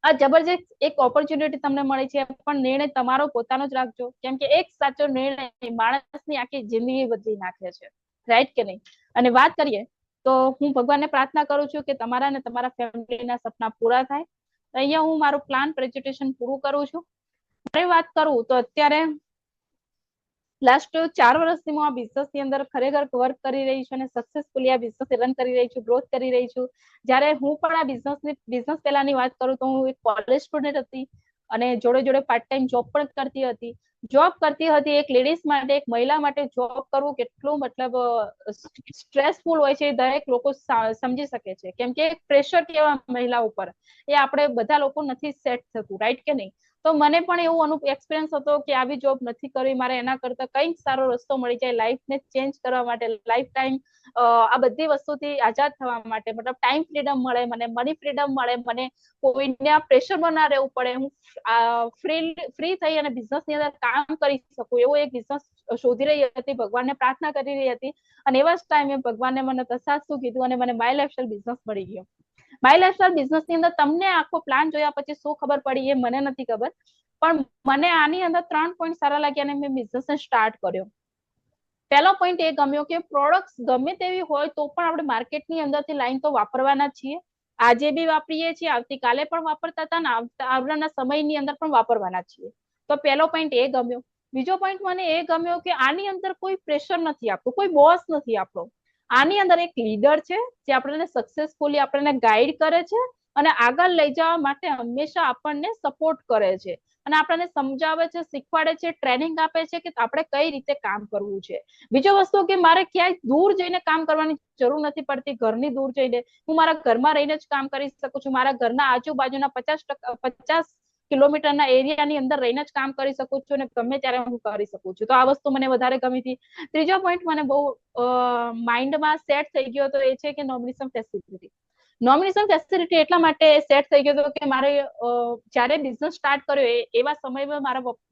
A: આ જબરજસ્ત એક ઓપોર્ચ્યુનિટી તમને મળી છે, પણ નિર્ણય તમારો પોતાનો જ રાખજો, કેમ કે એક સાચો નિર્ણય માણસની આખી જિંદગી બદલી નાખે છે, રાઈટ કે નહીં? અને વાત કરીએ તો હું ભગવાનને પ્રાર્થના કરું છું કે તમારા અને તમારા ફેમિલીના સપના પૂરા થાય. અહીંયા હું મારું પ્લાન પ્રેઝન્ટેશન પૂરું કરું છું. મારી વાત કરું તો અત્યારે લાસ્ટ 4 વર્ષથી હું આ બિઝનેસની અંદર ખરેખર વર્ક કરી રહી છું અને સક્સેસફુલી આ બિઝનેસ રન કરી રહી છું, ગ્રોથ કરી રહી છું. જ્યારે હું પણ આ બિઝનેસ પહેલાની વાત કરું તો હું એક કોલેજ સ્ટુડન્ટ હતી અને જોડે જોડે પાર્ટ ટાઈમ જોબ પણ કરતી હતી. એક લેડીઝ માટે, એક મહિલા માટે જોબ કરવું કેટલું મતલબ સ્ટ્રેસફુલ હોય છે દરેક લોકો સમજી શકે છે, કેમ કે પ્રેશર કેવા મહિલા ઉપર એ આપણે બધા લોકો નથી સેટ થતું, રાઈટ કે નહીં? તો મને પણ એવું એક્સપિરિયન્સ હતો કે આવી જોબ નથી કરવી, મારે એના કરતા કંઈક સારો રસ્તો મળી જાય લાઈફને ચેન્જ કરવા માટે, લાઈફ ટાઈમ આ બધી વસ્તુથી આઝાદ થવા માટે, મતલબ ટાઈમ ફ્રીડમ મળે, મને મની ફ્રીડમ મળે, મને કોઈના પ્રેશરમાં ના રહેવું પડે, હું ફ્રી થઈ અને બિઝનેસની અંદર કામ કરી શકું, એવો એક બિઝનેસ શોધી રહી હતી, ભગવાનને પ્રાર્થના કરી રહી હતી. અને એવા જ ટાઈમે ભગવાને મને તથાસ્તુ કીધું અને મને માય લાઈફસ્ટાઈલ બિઝનેસ મળી ગયો. માય લાઈફસ્ટાઈલ બિઝનેસ ની અંદર તમને આખો પ્લાન જોયા પછી શું ખબર પડી એ મને નથી ખબર, પણ મને આની અંદર 3 પોઈન્ટ સારા લાગ્યા અને મેં બિઝનેસને સ્ટાર્ટ કર્યો. પહેલો પોઈન્ટ એ ગમ્યો કે પ્રોડક્ટ્સ ગમે તેવી હોય તો પણ આપણે માર્કેટની અંદરથી લાઈન તો વાપરવાના છીએ. આજે બી વાપરીએ છીએ, આવતીકાલે પણ વાપરતા હતા ને આવનારા સમયની અંદર પણ વાપરવાના છીએ. તો પહેલો પોઈન્ટ એ ગમ્યો. બીજો પોઈન્ટ મને એ ગમ્યો કે આની અંદર કોઈ પ્રેશર નથી આપતું, કોઈ બોસ નથી આપણો. આની અંદર એક લીડર છે જે આપણને સક્સેસફુલી આપણને ગાઈડ કરે છે અને આગળ લઈ જવા માટે હંમેશા આપણને સપોર્ટ કરે છે અને આપણને સમજાવે છે, શીખવાડે છે, ટ્રેનિંગ આપે છે કે આપણે કઈ રીતે કામ કરવું છે. બીજો વસ્તુ કે મારે ક્યાંય દૂર જઈને કામ કરવાની જરૂર નથી પડતી. ઘરની દૂર જઈને હું મારા ઘરમાં રહીને જ કામ કરી શકું છું. મારા ઘરના આજુબાજુના 50 કિલોમીટરના એરિયાની અંદર રહીને જ કામ કરી શકું છું અને ગમે ત્યારે હું કરી શકું છું. તો આ વસ્તુ મને વધારે ગમી હતી. ત્રીજો પોઈન્ટ મને બહુ માઇન્ડમાં સેટ થઈ ગયો હતો એ છે કે નોમિનેશન ફેસિલિટી. નોમિનેશન ફેસિલિટી એટલા માટે સેટ થઈ ગયો હતો કે મારે જ્યારે બિઝનેસ સ્ટાર્ટ કર્યો એવા સમયમાં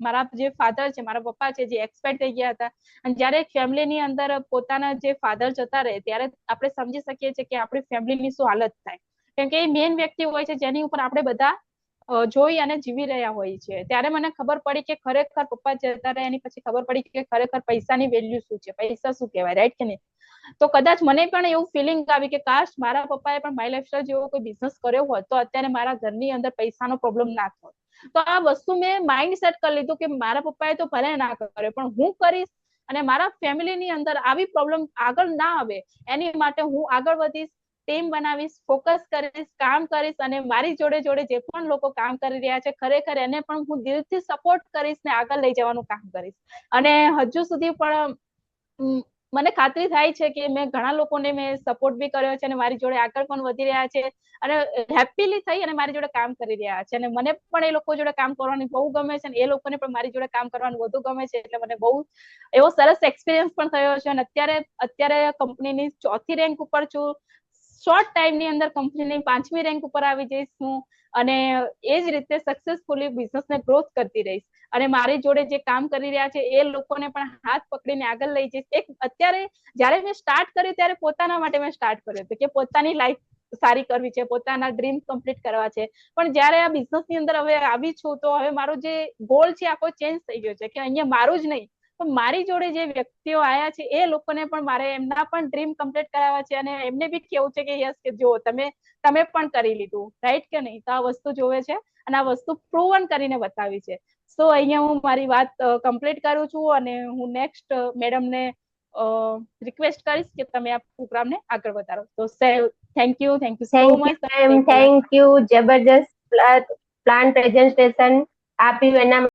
A: મારા જે ફાધર છે, મારા પપ્પા છે, જે એક્સપાયર થઈ ગયા હતા. અને જ્યારે ફેમિલીની અંદર પોતાના જે ફાધર જતા રહે ત્યારે આપણે સમજી શકીએ છીએ કે આપણી ફેમિલીની શું હાલત થાય, કેમ કે એ મેઇન વ્યક્તિ હોય છે જેની ઉપર આપણે બધા જોઈ અને જીવી રહ્યા હોય છે. ત્યારે મને ખબર પડી કે ખરેખર પપ્પા જતા રહ્યા એની પછી ખબર પડી કે ખરેખર પૈસાની વેલ્યુ શું છે, પૈસા શું કહેવાય, રાઈટ કે નહીં? તો કદાચ મને પણ એવું ફિલિંગ આવી કે કાશ મારા પપ્પાએ પણ માય લાઈફસ્ટાઈલ જેવો કોઈ બિઝનેસ કર્યો હોત તો અત્યારે મારા ઘરની અંદર પૈસાનો પ્રોબ્લેમ ના થાત. તો આ વસ્તુ મેં માઇન્ડ સેટ કરી લીધું કે મારા પપ્પાએ તો ભલે ના કર્યો પણ હું કરીશ અને મારા ફેમિલીની અંદર આવી પ્રોબ્લેમ આગળ ના આવે એની માટે હું આગળ વધીશ, ટીમ બનાવીશ, ફોકસ કરીશ, કામ કરીશ અને મારી જોડે જોડે જે પણ લોકો કામ કરી રહ્યા છે ખરેખર એને પણ હું દિલથી સપોર્ટ કરીશ ને આગળ લઈ જવાનું કામ કરીશ. અને હજુ સુધી પણ મને ખાતરી થાય છે કે મેં ઘણા લોકોને મેં સપોર્ટ બી કર્યો છે અને મારી જોડે આગળ પણ વધી રહ્યા છે અને હેપીલી થઈ અને મારી જોડે કામ કરી રહ્યા છે. અને મને પણ એ લોકો જોડે કામ કરવાની બહુ ગમે છે અને એ લોકોને પણ મારી જોડે કામ કરવાનું વધુ ગમે છે. એટલે મને બહુ એવો સરસ એક્સપિરિયન્સ પણ થયો છે અને અત્યારે કંપનીની 4થી રેન્ક ઉપર છું. શોર્ટ ટાઈમની અંદર કંપનીની 5મી રેન્ક ઉપર આવી જઈશ હું અને એ જ રીતે સક્સેસફુલી બિઝનેસને ગ્રોથ કરતી રહીશ અને મારી જોડે જે કામ કરી રહ્યા છે એ લોકોને પણ હાથ પકડીને આગળ લઈ જઈશ. અત્યારે જ્યારે મેં સ્ટાર્ટ કર્યું ત્યારે પોતાના માટે મેં સ્ટાર્ટ કર્યું હતું કે પોતાની લાઈફ સારી કરવી છે, પોતાના ડ્રીમ કમ્પ્લીટ કરવા છે. પણ જ્યારે આ બિઝનેસની અંદર હવે આવી છું તો હવે મારો જે ગોલ છે આખો ચેન્જ થઈ ગયો છે કે અહીંયા મારું જ નહીં પણ મારી જોડે જે વ્યક્તિઓ આવ્યા છે એ લોકોને પણ મારે એમના પણ ડ્રીમ કમ્પ્લીટ કરાવવા છે અને એમને બી કેવું છે કે યસ કે જો તમે પણ કરી લીધું, રાઈટ કે નહીં? તો આ વસ્તુ જોવે છે અને આ વસ્તુ પ્રૂવન કરીને બતાવી છે. સો અહીંયા હું મારી વાત કમ્પ્લીટ કરું છું અને હું નેક્સ્ટ મેડમને રિક્વેસ્ટ કરીશ કે તમે આ પ્રોગ્રામને આગળ વધારો. તો thank you so much.
B: Thank you. જબરજસ્ત પ્લાન પ્રેઝન્ટેશન આપ્યું એના